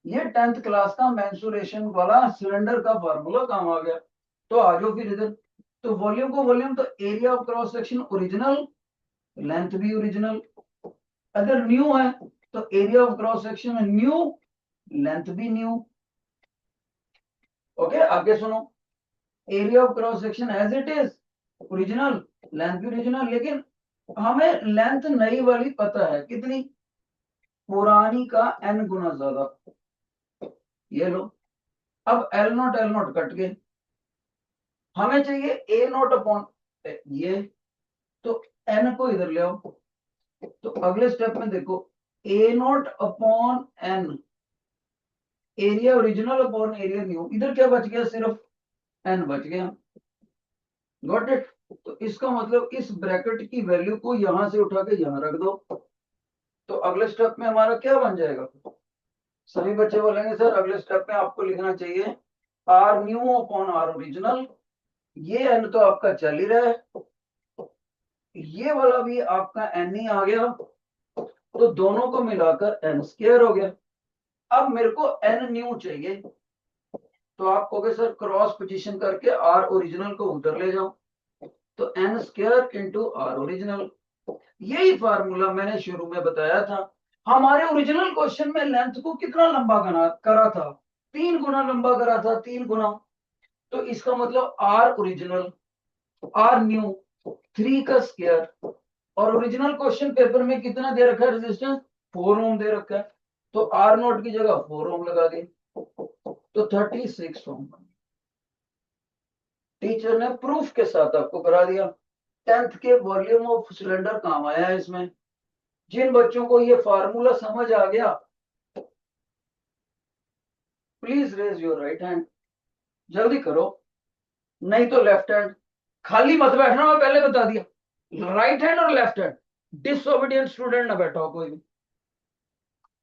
Speaker 1: ये 10th क्लास का मेंसुरेशन वाला सिलेंडर का फार्मूला काम आ गया। तो आ जाओ फिर इधर, तो वॉल्यूम को वॉल्यूम, तो area of cross section original, length भी ओरिजिनल। अगर न्यू है तो area of cross section new, length भी न्यू। ओके, आगे सुनो, area of cross section as it is original, length भी ओरिजिनल, लेकिन हमें लेंथ नई वाली पता है कितनी, पुरानी का n गुना ज्यादा। ये लो, अब एल नोट कट गए, हमें चाहिए ए नोट अपॉन ये, तो n को इधर ले आओ। तो अगले स्टेप में देखो, A naught upon n, area original upon area new, इधर क्या बच गया, सिर्फ n बच गया। Got it. तो इसका मतलब इस ब्रैकेट की वैल्यू को यहां से उठा के यहां रख दो, तो अगले स्टेप में हमारा क्या बन जाएगा। सभी बच्चे बोलेंगे सर अगले स्टेप में आपको लिखना चाहिए R new upon R original, ये एन तो आपका चल ही रहा है, ये वाला भी आपका एन ही आ गया, तो दोनों को मिलाकर एन स्क्वायर हो गया। अब मेरे को एन न्यू चाहिए, तो आप कहोगे सर क्रॉस पोजीशन करके आर ओरिजिनल को उधर ले जाओ, तो n square into R original. यही फार्मूला मैंने शुरू में बताया था। हमारे ओरिजिनल क्वेश्चन में लेंथ को कितना लंबा करा था, 3 गुना लंबा करा था, 3 गुना। तो इसका मतलब आर ओरिजिनल, आर न्यू 3 का स्क्वायर, और ओरिजिनल क्वेश्चन पेपर में कितना दे रखा है रेजिस्टेंस, 4 ओम दे रखा है, तो आर नोट की जगह 4 ओम लगा दी, तो 36 ओम। टीचर ने प्रूफ के साथ आपको करा दिया। 10th के वॉल्यूम ऑफ सिलेंडर काम आया है इसमें। जिन बच्चों को ये फार्मूला समझ आ गया, please raise your right hand, जल्दी करो, नहीं तो लेफ्ट हैंड। खाली मत बैठना, मैं पहले बता दिया, राइट हैंड और लेफ्ट हैंड, डिसोबीडियंट स्टूडेंट ना बैठा हो कोई भी,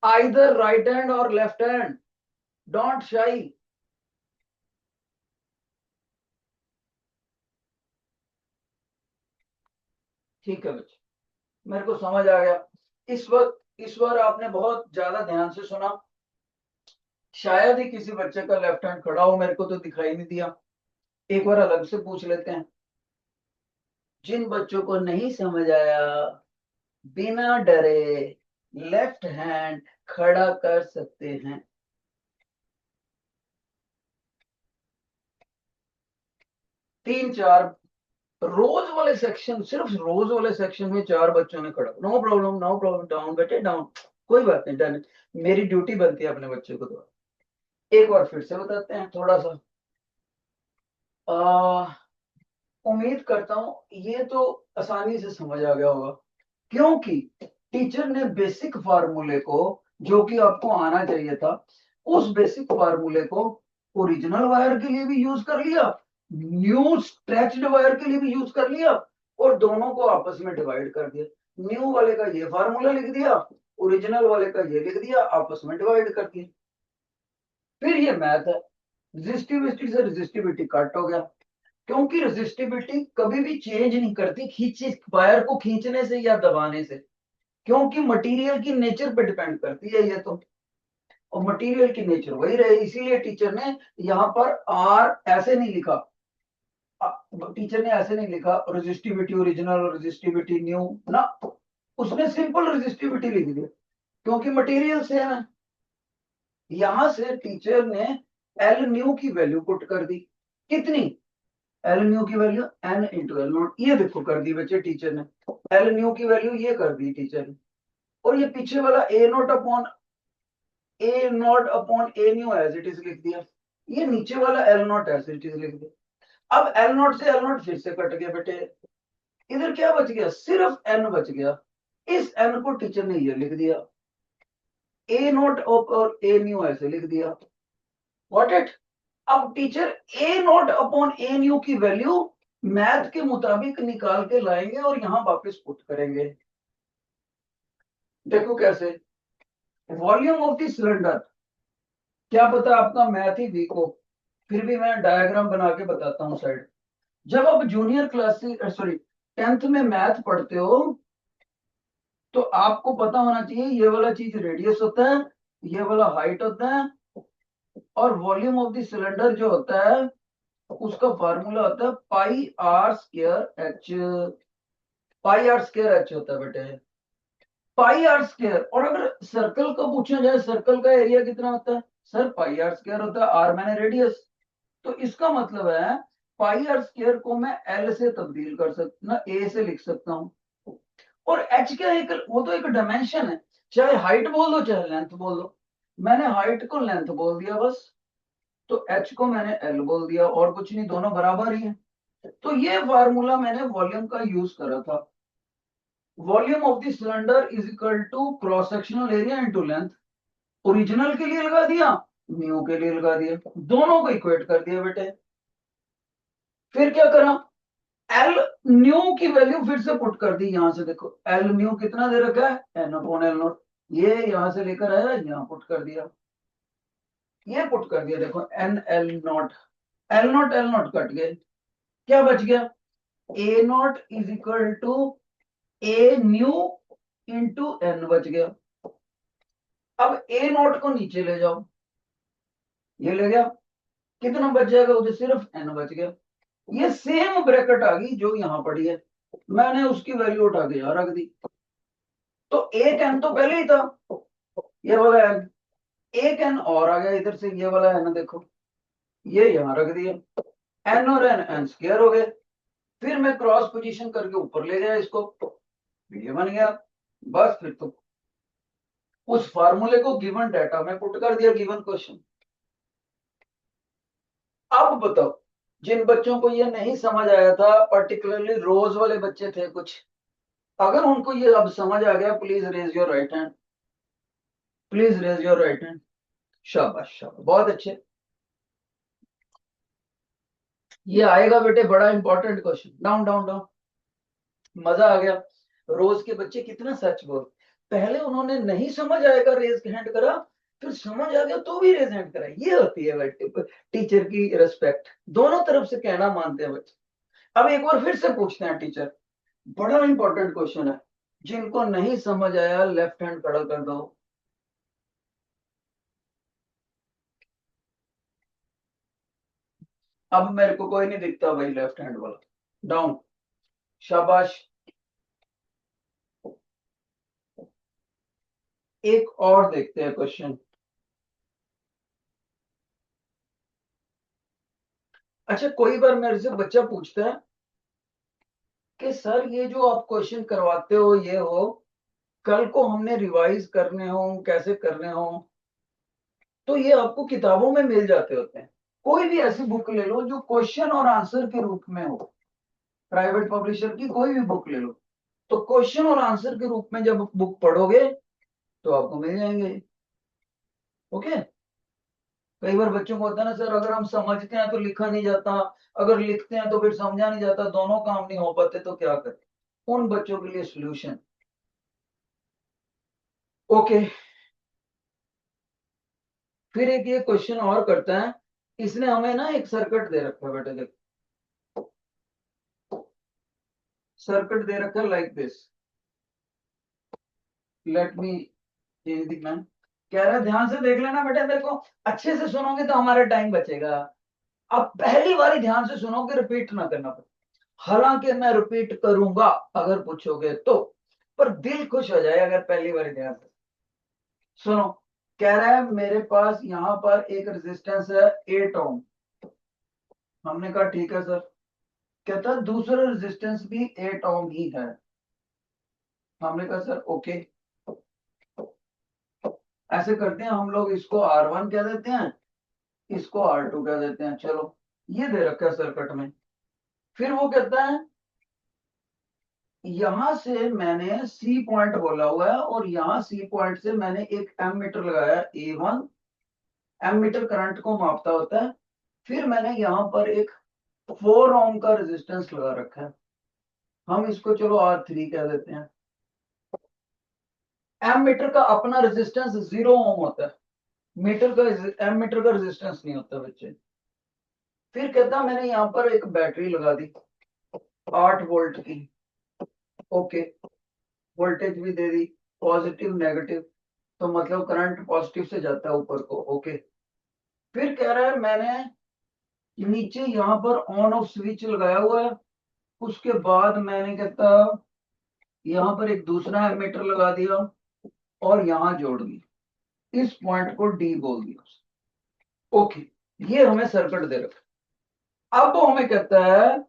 Speaker 1: आइदर राइट हैंड और लेफ्ट हैंड, डोंट शाई। ठीक है बच्चे, मेरे को समझ आ गया। इस बार आपने बहुत ज्यादा ध्यान से सुना, शायद ही किसी बच्चे का लेफ्ट हैंड खड़ा हो, मेरे को तो दिखाई नहीं दिया। एक बार अलग से पूछ लेते हैं, जिन बच्चों को नहीं समझ आया बिना डरे लेफ्ट हैंड खड़ा कर सकते हैं। तीन चार रोज वाले सेक्शन, सिर्फ रोज वाले सेक्शन में 4 बच्चों ने खड़ा, no problem no problem, down बेटे डाउन, कोई बात नहीं, डन। मेरी ड्यूटी बनती है अपने बच्चे को। तो एक बार फिर से बताते हैं थोड़ा सा, उम्मीद करता हूं ये तो आसानी से समझ आ गया होगा, क्योंकि टीचर ने बेसिक फार्मूले को, जो कि आपको आना चाहिए था, उस बेसिक फार्मूले को ओरिजिनल वायर के लिए भी यूज कर लिया, न्यू स्ट्रेच्ड वायर के लिए भी यूज कर लिया, और दोनों को आपस में डिवाइड कर दिया। न्यू वाले का ये फार्मूला लिख दिया, ओरिजिनल वाले का ये लिख दिया, आपस में डिवाइड कर दिया। फिर ये मैथ है, रेजिस्टिविटी से रेजिस्टिविटी कट हो गया, क्योंकि रेजिस्टिविटी कभी भी चेंज नहीं करती खींचे वायर को खींचने से या दबाने से, क्योंकि मटेरियल की नेचर पे डिपेंड करती है ये तो, और मटेरियल की नेचर वही रहे, इसीलिए टीचर ने यहाँ पर आर ऐसे नहीं लिखा, टीचर ने ऐसे नहीं लिखा रेजिस्टिविटी ओरिजिनल और रेजिस्टिविटी न्यू ना, उसने सिंपल रेजिस्टिविटी लिख दिया, क्योंकि मटेरियल सेम है। यहां से टीचर ने एल न्यू की वैल्यू पुट कर दी, कितनी, एल न्यू की value n into L naught, ये देखो कर दी बच्चे टीचर ने, एल न्यू की वैल्यू ये कर दी टीचर ने, और ये पीछे वाला A naught upon A new as it is लिख दिया, ये नीचे वाला L naught as it is लिख दिया। अब एल नॉट से एल नॉट फिर से कट गया बेटे, इधर क्या बच गया, सिर्फ एन बच गया, इस एन को टीचर ने ये लिख दिया, ए नॉट और ए न्यू ऐसे लिख दिया। What it. अब teacher a naught upon A nu की वैल्यू मैथ के मुताबिक निकाल के लाएंगे और यहां वापस पुट करेंगे। देखो कैसे, वॉल्यूम ऑफ द सिलेंडर, क्या पता आपका मैथ ही वीक हो, फिर भी मैं डायग्राम बना के बताता हूँ साइड। जब आप जूनियर क्लास सॉरी 10th में मैथ पढ़ते हो, तो आपको पता होना चाहिए ये वाला चीज रेडियस होता है, ये वाला हाइट होता है, और वॉल्यूम ऑफ द सिलेंडर जो होता है उसका फार्मूला होता है pi r square h, pi r square h होता है बेटे। Pi r square. और अगर सर्कल का पूछा जाए, सर्कल का एरिया कितना होता है सर? पाई आर स्क्वायर होता है, आर मैंने रेडियस। तो इसका मतलब है पाई आर स्क्वायर को मैं एल से तब्दील कर सकता ना, ए से लिख सकता हूं। और एच क्या है? वो तो एक डायमेंशन है, चाहे हाइट बोल दो चाहे लेंथ बोल दो। मैंने हाइट को लेंथ बोल दिया बस, तो एच को मैंने एल बोल दिया, और कुछ नहीं, दोनों बराबर ही है। तो ये फार्मूला मैंने वॉल्यूम का यूज करा था। Volume of the cylinder is equal to cross sectional area into length. Original के लिए लगा दिया, न्यू के लिए लगा दिया, दोनों को इक्वेट कर दिया बेटे। फिर क्या करा? एल न्यू की वैल्यू फिर से पुट कर दी। यहां से देखो एल न्यू कितना दे रखा है, एन अपॉन एल नॉट। ये यहां से लेकर आया, यहां पुट कर दिया, ये पुट कर दिया। देखो n l naught, l naught l naught cut गए, क्या बच गया? A naught is equal to a nu into n बच गया। अब ए नॉट को नीचे ले जाओ, ये ले गया, कितना बच जाएगा? उधर सिर्फ एन बच गया। ये सेम ब्रैकेट आ गई जो यहां पड़ी है, मैंने उसकी वैल्यू उठा के यहां रख दी। तो एक एन तो पहले ही था, ये वाला एन, एक एन और आ गया इधर से, ये वाला एन देखो, ये यहां रख दिया। एन और एन एन स्क्वायर हो गए। फिर मैं क्रॉस पोजीशन करके ऊपर ले गया इसको, ये बन गया। बस फिर तो उस फार्मूले को गिवन डाटा में पुट कर दिया, गिवन क्वेश्चन। अब बताओ, जिन बच्चों को ये नहीं समझ आया था, पर्टिकुलरली रोज वाले बच्चे थे कुछ, अगर उनको ये अब समझ आ गया, please raise your right hand, please raise your right hand. शाबाश शाबाश, बहुत अच्छे। ये आएगा बेटे, बड़ा important question. Down down down, मजा आ गया। रोज के बच्चे कितना सच बोल, पहले उन्होंने नहीं समझ आएगा रेज हैंड करा, फिर समझ आ गया तो भी रेज हैंड करा। ये होती है टीचर की रिस्पेक्ट, दोनों तरफ से कहना मानते हैं बच्चे। अब एक बार फिर से पूछते हैं टीचर, बड़ा इंपॉर्टेंट क्वेश्चन है, जिनको नहीं समझ आया लेफ्ट हैंड खड़ा कर दो। अब मेरे को कोई नहीं दिखता भाई लेफ्ट हैंड वाला, डाउन, शाबाश। एक और देखते हैं क्वेश्चन। अच्छा, कोई बार मेरे से बच्चा पूछता है कि सर ये जो आप क्वेश्चन करवाते हो ये हो, कल को हमने रिवाइज करने हो, कैसे करने हो, तो ये आपको किताबों में मिल जाते होते हैं। कोई भी ऐसी बुक ले लो जो क्वेश्चन और आंसर के रूप में हो, प्राइवेट पब्लिशर की कोई भी बुक ले लो, तो क्वेश्चन और आंसर के रूप में जब बुक पढ़ोगे तो आपको मिल जाएंगे। ओके। कई बार बच्चों को होता है ना सर, अगर हम समझते हैं तो लिखा नहीं जाता, अगर लिखते हैं तो फिर समझा नहीं जाता, दोनों काम नहीं हो पाते, तो क्या करें? उन बच्चों के लिए सोल्यूशन। ओके। फिर एक ये क्वेश्चन और करता है, इसने हमें ना एक सर्किट दे रखा है बेटे, देखो सर्किट दे रखा है like this. Let me change the man. कह रहा है ध्यान से देख लेना बेटे, देखो अच्छे से सुनोगे तो हमारा टाइम बचेगा। अब पहली बारी ध्यान से सुनोगे, रिपीट ना करना पड़े, हालांकि मैं रिपीट करूंगा अगर पूछोगे तो, पर दिल खुश हो जाए अगर पहली बार ध्यान से सुनो। कह रहा है मेरे पास यहां पर एक रेजिस्टेंस है 8 ओम। हमने कहा ठीक है सर। कहता है दूसरा रेजिस्टेंस भी 8 ओम ही है। हमने कहा सर ओके, ऐसे करते हैं हम लोग, इसको R1 कह देते हैं, इसको R2 कह देते हैं। चलो, ये दे रखा है सर्किट में। फिर वो कहता है यहां से मैंने सी पॉइंट बोला हुआ है, और यहां सी पॉइंट से मैंने एक एम मीटर लगाया, A1 एम मीटर करंट को मापता होता है। फिर मैंने यहाँ पर एक 4 ओम का रेजिस्टेंस लगा रखा है, हम इसको चलो R3 कह देते हैं। एम मीटर का अपना रेजिस्टेंस 0 ओम होता है, मीटर का एम मीटर का रेजिस्टेंस नहीं होता बच्चे। फिर कहता मैंने यहाँ पर एक बैटरी लगा दी 8 वोल्ट की। ओके, वोल्टेज भी दे दी, पॉजिटिव नेगेटिव, तो मतलब करंट पॉजिटिव से जाता है ऊपर को। ओके। फिर कह रहा है मैंने नीचे यहाँ पर ऑन ऑफ स्विच लगाया हुआ है, उसके बाद मैंने कहता यहां पर एक दूसरा एमीटर लगा दिया और यहां जोड़ दिया, इस पॉइंट को डी बोल दिया। ओके, ये हमें सर्किट दे रखा। अब वो हमें कहता है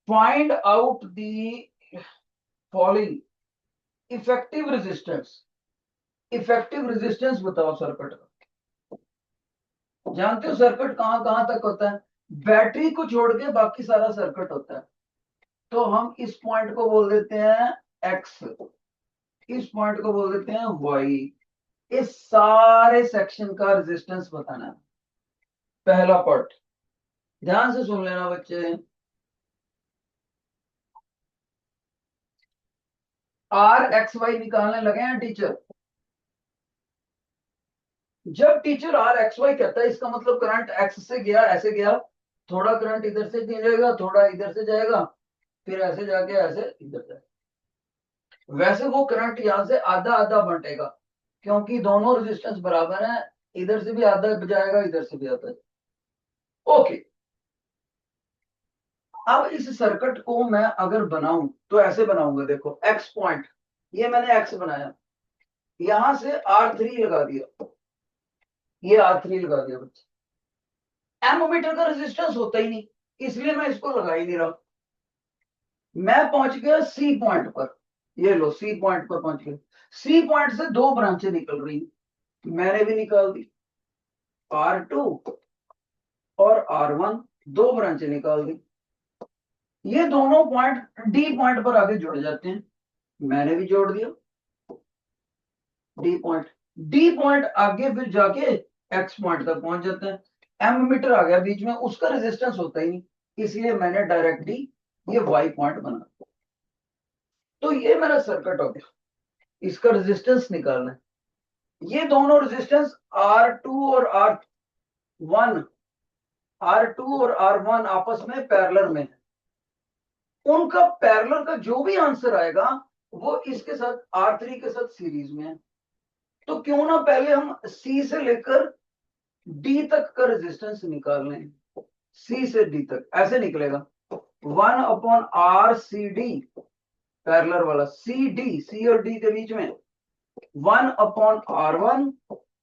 Speaker 1: find out the following effective resistance. Effective resistance बताओ सर्किट का। जानते हो सर्किट कहां कहां तक होता है? बैटरी को छोड़ के बाकी सारा सर्किट होता है। तो हम इस पॉइंट को बोल देते हैं एक्स, इस पॉइंट को बोल देते हैं वाई। इस सारे सेक्शन का रेजिस्टेंस बताना है। पहला पार्ट ध्यान से सुन लेना बच्चे। आर एक्स वाई निकालने लगे हैं टीचर। जब टीचर आर एक्स वाई कहता है इसका मतलब करंट एक्स से गया, ऐसे गया, थोड़ा करंट इधर से जाएगा, थोड़ा इधर से जाएगा, फिर ऐसे जाके ऐसे इधर जाएगा। वैसे वो करंट यहां से आधा आधा बंटेगा क्योंकि दोनों रेजिस्टेंस बराबर हैं। इधर से भी आधा जाएगा, इधर से भी आधा। ओके, अब इस सर्किट को मैं अगर बनाऊं तो ऐसे बनाऊंगा। देखो एक्स पॉइंट, ये मैंने एक्स बनाया, यहां से R3 लगा दिया, ये R3 लगा दिया बच्चे। एमोमीटर का रेजिस्टेंस होता ही नहीं, इसलिए मैं इसको लगा ही नहीं रहा। मैं पहुंच गया सी पॉइंट पर, ये लो सी पॉइंट पर पहुंच गया। सी पॉइंट से दो ब्रांचें निकल रही, मैंने भी निकाल दी। R2 और R1 दो ब्रांचें निकाल दी। ये दोनों पॉइंट डी पॉइंट पर आगे जुड़ जाते हैं, मैंने भी जोड़ दिया डी पॉइंट। डी पॉइंट आगे फिर जाके एक्स पॉइंट तक पहुंच जाते हैं। एमीटर आ गया बीच में, उसका रेजिस्टेंस होता ही नहीं, इसलिए मैंने डायरेक्टली ये वाई पॉइंट बना। तो ये मेरा सर्किट हो गया, इसका रेजिस्टेंस निकालना है। ये दोनों रेजिस्टेंस R2 और R1, R2 और R1 आपस में पैरेलल में है। उनका पैरेलल का जो भी आंसर आएगा वो इसके साथ R3 के साथ सीरीज में है। तो क्यों ना पहले हम C से लेकर D तक का रेजिस्टेंस निकाल लें। C से D तक ऐसे निकलेगा 1/R CD, पैरेलल वाला CD, C और D के बीच में 1/R1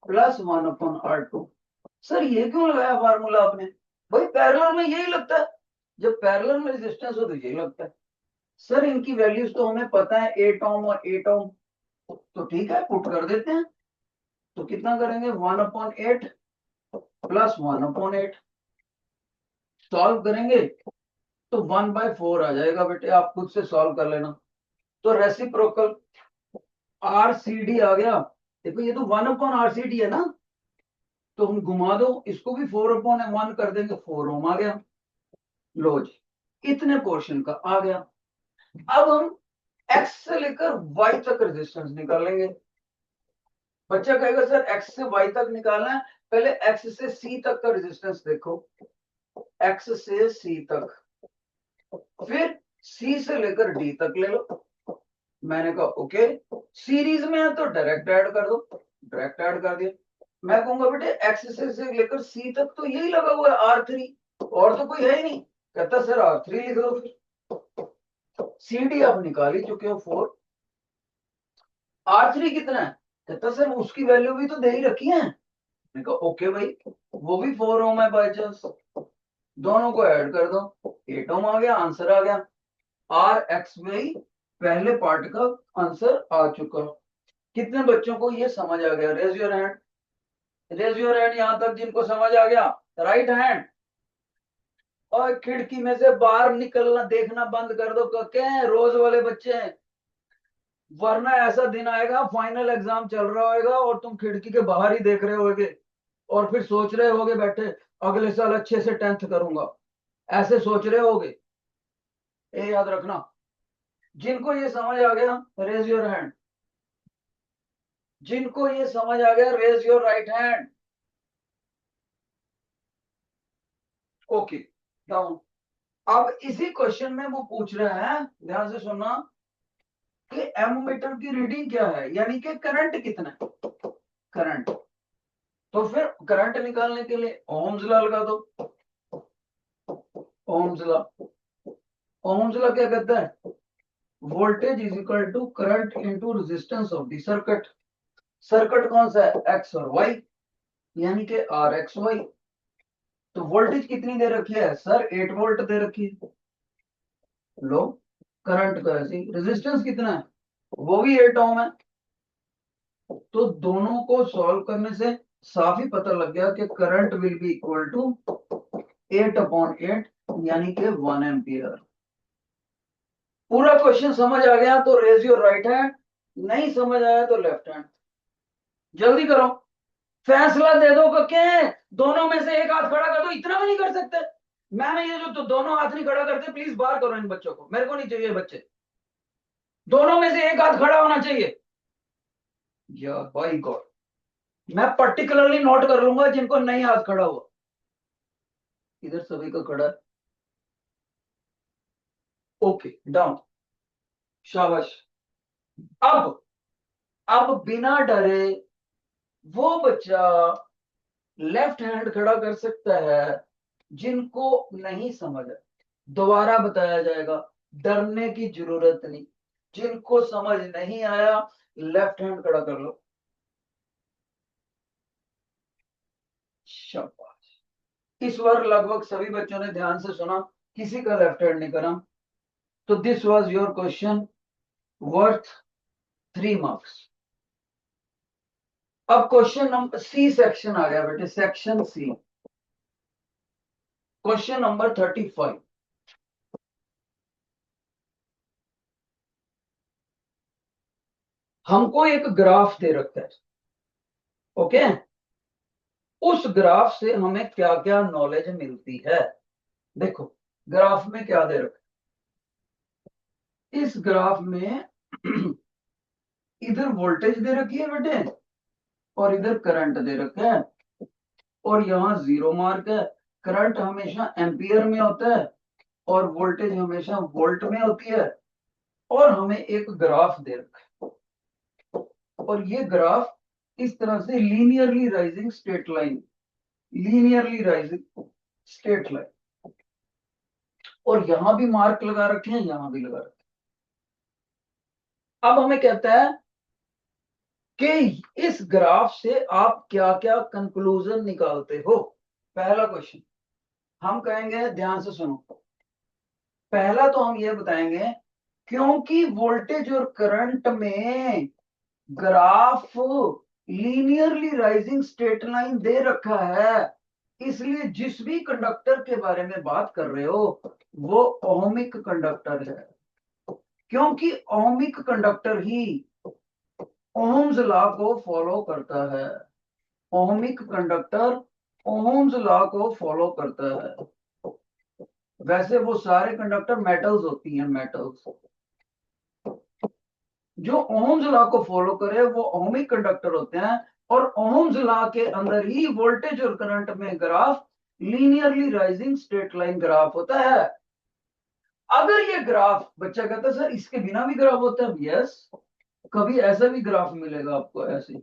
Speaker 1: प्लस 1/R2। सर ये क्यों लगाया फार्मूला आपने? भाई पैरेलल में यही लगता है, जब पैरेलल में रेजिस्टेंस हो तो यही लगता है। सर इनकी वैल्यूज तो हमें पता है 8 ओम और 8 ओम, तो ठीक है पुट कर देते हैं। तो कितना करेंगे 1/8 प्लस 1/8, सॉल्व करेंगे तो 1/4 आ जाएगा। बेटे आप खुद से सॉल्व कर लेना। तो रेसिप्रोकल RCD आ गया। देखो ये तो 1/RCD है ना, तो हम घुमा दो इसको भी 4/1 कर देंगे, 4 ओम आ गया। लो जी, इतने पोर्शन का आ गया। अब हम एक्स से लेकर वाई तक रेजिस्टेंस निकालेंगे। बच्चा कहेगा सर एक्स से वाई तक निकालना है, पहले एक्स से सी तक का रेजिस्टेंस देखो। एक्स से सी तक, फिर सी से लेकर डी तक ले लो। मैंने कहा ओके, सीरीज में है तो डायरेक्ट ऐड कर दो, डायरेक्ट ऐड कर दिया। मैं कहूंगा बेटे एक्स से लेकर सी तक तो यही लगा हुआ है R3, और तो कोई है ही नहीं। कहता सर R3 लिख दो। फिर सी डी आप निकाल ही चुके हो 4, R3 कितना है? कहता सर उसकी वैल्यू भी तो दे ही रखी है। मैंने कहा ओके भाई, वो भी 4 ओम है बाई चांस, दोनों को ऐड कर दो, 8 ओम आ गया, आंसर आ गया। RX पहले पार्ट का आंसर आ चुका। कितने बच्चों को ये समझ आ गया? Raise your hand, raise your hand यहां तक जिनको समझ आ गया, राइट हैंड। और खिड़की में से बाहर निकलना देखना बंद कर दो, क्या रोज वाले बच्चे हैं, वरना ऐसा दिन आएगा फाइनल एग्जाम चल रहा होगा और तुम खिड़की के बाहर ही देख रहे होगे और फिर सोच रहे होगे बैठे अगले साल अच्छे से 10th करूंगा, ऐसे सोच रहे होगे। ये याद रखना। जिनको ये समझ आ गया रेज योर हैंड, जिनको ये समझ आ गया raise your right hand. Okay down. अब इसी क्वेश्चन में वो पूछ रहे हैं, ध्यान से सुनना, कि एमोमीटर की रीडिंग क्या है, यानी कि करंट कितना है, करंट। तो फिर करंट निकालने के लिए ओम्स लॉ लगा दो। ओम्स लॉ, ओम्स लॉ क्या कहता है? Voltage is equal to current into resistance of the circuit. Circuit कौन सा है, एक्स और वाई, यानी कि आर एक्स वाई। तो वोल्टेज कितनी दे रखी है सर, 8 वोल्ट दे रखी है। लो, करंट का ऐसे, रेजिस्टेंस कितना है, वो भी 8 ओम है। तो दोनों को सॉल्व करने से साफ ही पता लग गया कि current will be equal to 8/8, यानी कि 1 एम्पियर। पूरा क्वेश्चन समझ आ गया तो रेज योर राइट हैंड, नहीं समझ आया तो लेफ्ट हैंड। जल्दी करो, फैसला दे दो कि क्या है? दोनों में से एक हाथ खड़ा कर दो, इतना भी नहीं कर सकते? मैम ये जो तो दोनों हाथ नहीं खड़ा करते, प्लीज बाहर करो इन बच्चों को, मेरे को नहीं चाहिए बच्चे। दोनों में से एक हाथ खड़ा होना चाहिए। या बाई गॉड, मैं पर्टिकुलरली नोट कर लूंगा जिनको नहीं हाथ खड़ा हुआ। इधर सभी को खड़ा है, ओके डाउन, शाबाश। अब बिना डरे वो बच्चा लेफ्ट हैंड खड़ा कर सकता है जिनको नहीं समझ है। दोबारा बताया जाएगा, डरने की जरूरत नहीं। जिनको समझ नहीं आया लेफ्ट हैंड खड़ा कर लो, शाबाश। इस बार लगभग सभी बच्चों ने ध्यान से सुना, किसी का लेफ्ट हैंड नहीं करा। तो this was your question worth 3 marks. अब क्वेश्चन नंबर सी सेक्शन आ गया बेटे, सेक्शन सी, क्वेश्चन नंबर 35। हमको एक ग्राफ दे रखा है, ओके। उस ग्राफ से हमें क्या क्या नॉलेज मिलती है। देखो ग्राफ में क्या दे रखा है, इस ग्राफ में इधर वोल्टेज दे रखी है बेटे, और इधर करंट दे रखा है, और यहाँ 0 मार्क है। करंट हमेशा एम्पियर में होता है और वोल्टेज हमेशा वोल्ट में होती है। और हमें एक ग्राफ दे रखा है, और ये ग्राफ इस तरह से linearly rising straight line, linearly rising straight line, और यहां भी मार्क लगा रखे हैं, यहां भी लगा रखे हैं। अब हमें कहता है कि इस ग्राफ से आप क्या क्या कंक्लूजन निकालते हो। पहला क्वेश्चन हम कहेंगे, ध्यान से सुनो। पहला तो हम ये बताएंगे, क्योंकि वोल्टेज और करंट में graph linearly rising straight line दे रखा है, इसलिए जिस भी कंडक्टर के बारे में बात कर रहे हो वो ओमिक कंडक्टर है। क्योंकि ओमिक कंडक्टर ही ओम्स लॉ को फॉलो करता है। ओमिक कंडक्टर ओम्स लॉ को फॉलो करता है। वैसे वो सारे कंडक्टर मेटल्स होती हैं, मेटल्स। जो ओम्स लॉ को फॉलो करे वो ओमिक कंडक्टर होते हैं। और ओम्स लॉ के अंदर ही वोल्टेज और करंट में graph linearly rising straight line graph होता है। अगर ये ग्राफ, बच्चा कहता है सर इसके बिना भी ग्राफ होता है, यस। कभी ऐसा भी ग्राफ मिलेगा आपको, ऐसे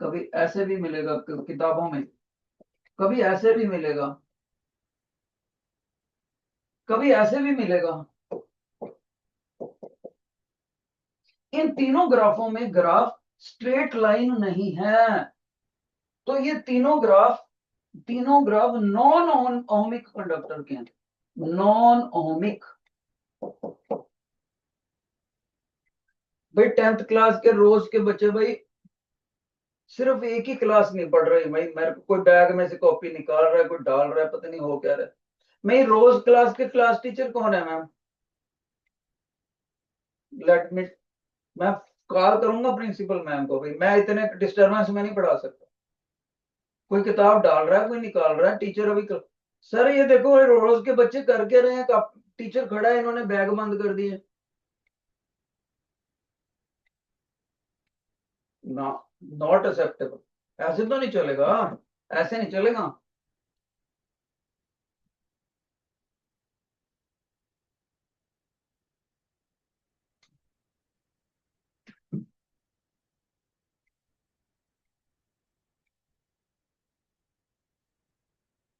Speaker 1: कभी ऐसे भी मिलेगा किताबों में, कभी ऐसे भी मिलेगा, कभी ऐसे भी मिलेगा। इन तीनों ग्राफों में ग्राफ स्ट्रेट लाइन नहीं है। तो ये तीनों ग्राफ नॉन ओमिक कंडक्टर के हैं, नॉन ओमिक। भाई 10th क्लास के रोज के बच्चे भाई सिर्फ एक ही क्लास नहीं पढ़ रहे भाई, मेरे को कोई बैग में से कॉपी निकाल रहा है, कोई डाल रहा है, पता नहीं हो क्या रहा है। मैं रोज क्लास के क्लास टीचर कौन है मैम, लेट मी, मैं कॉल करूंगा प्रिंसिपल मैम को, भाई मैं इतने डिस्टरबेंस में नहीं पढ़ा सकता। कोई किताब डाल रहा है, कोई निकाल रहा है, टीचर अभी सर ये देखो रोज के बच्चे कर के रहे हैं, टीचर खड़ा है, इन्होंने बैग बंद कर दिए ना, नॉट एक्सेप्टेबल। ऐसे तो नहीं चलेगा, ऐसे नहीं चलेगा।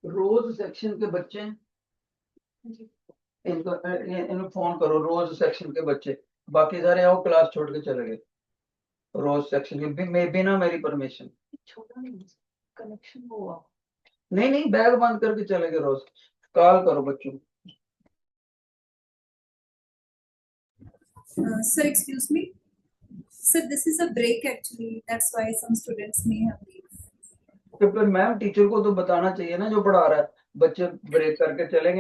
Speaker 1: रोज सेक्शन के बच्चे, इनको फोन करो, रोज सेक्शन के बच्चे। बाकी सारे आओ क्लास छोड़ के चले गए, रोज सेक्शन में बिना मेरी परमिशन।
Speaker 2: छोटा नहीं कनेक्शन हुआ।
Speaker 1: नहीं नहीं, बैग बंद करके चले गए रोज। कॉल करो बच्चों को।
Speaker 3: Sir, excuse me. Sir, this is a break actually. That's why some students may have leave.
Speaker 1: तो फिर मैम टीचर को तो बताना चाहिए ना जो पढ़ा रहा है, बच्चे ब्रेक करके चले गए।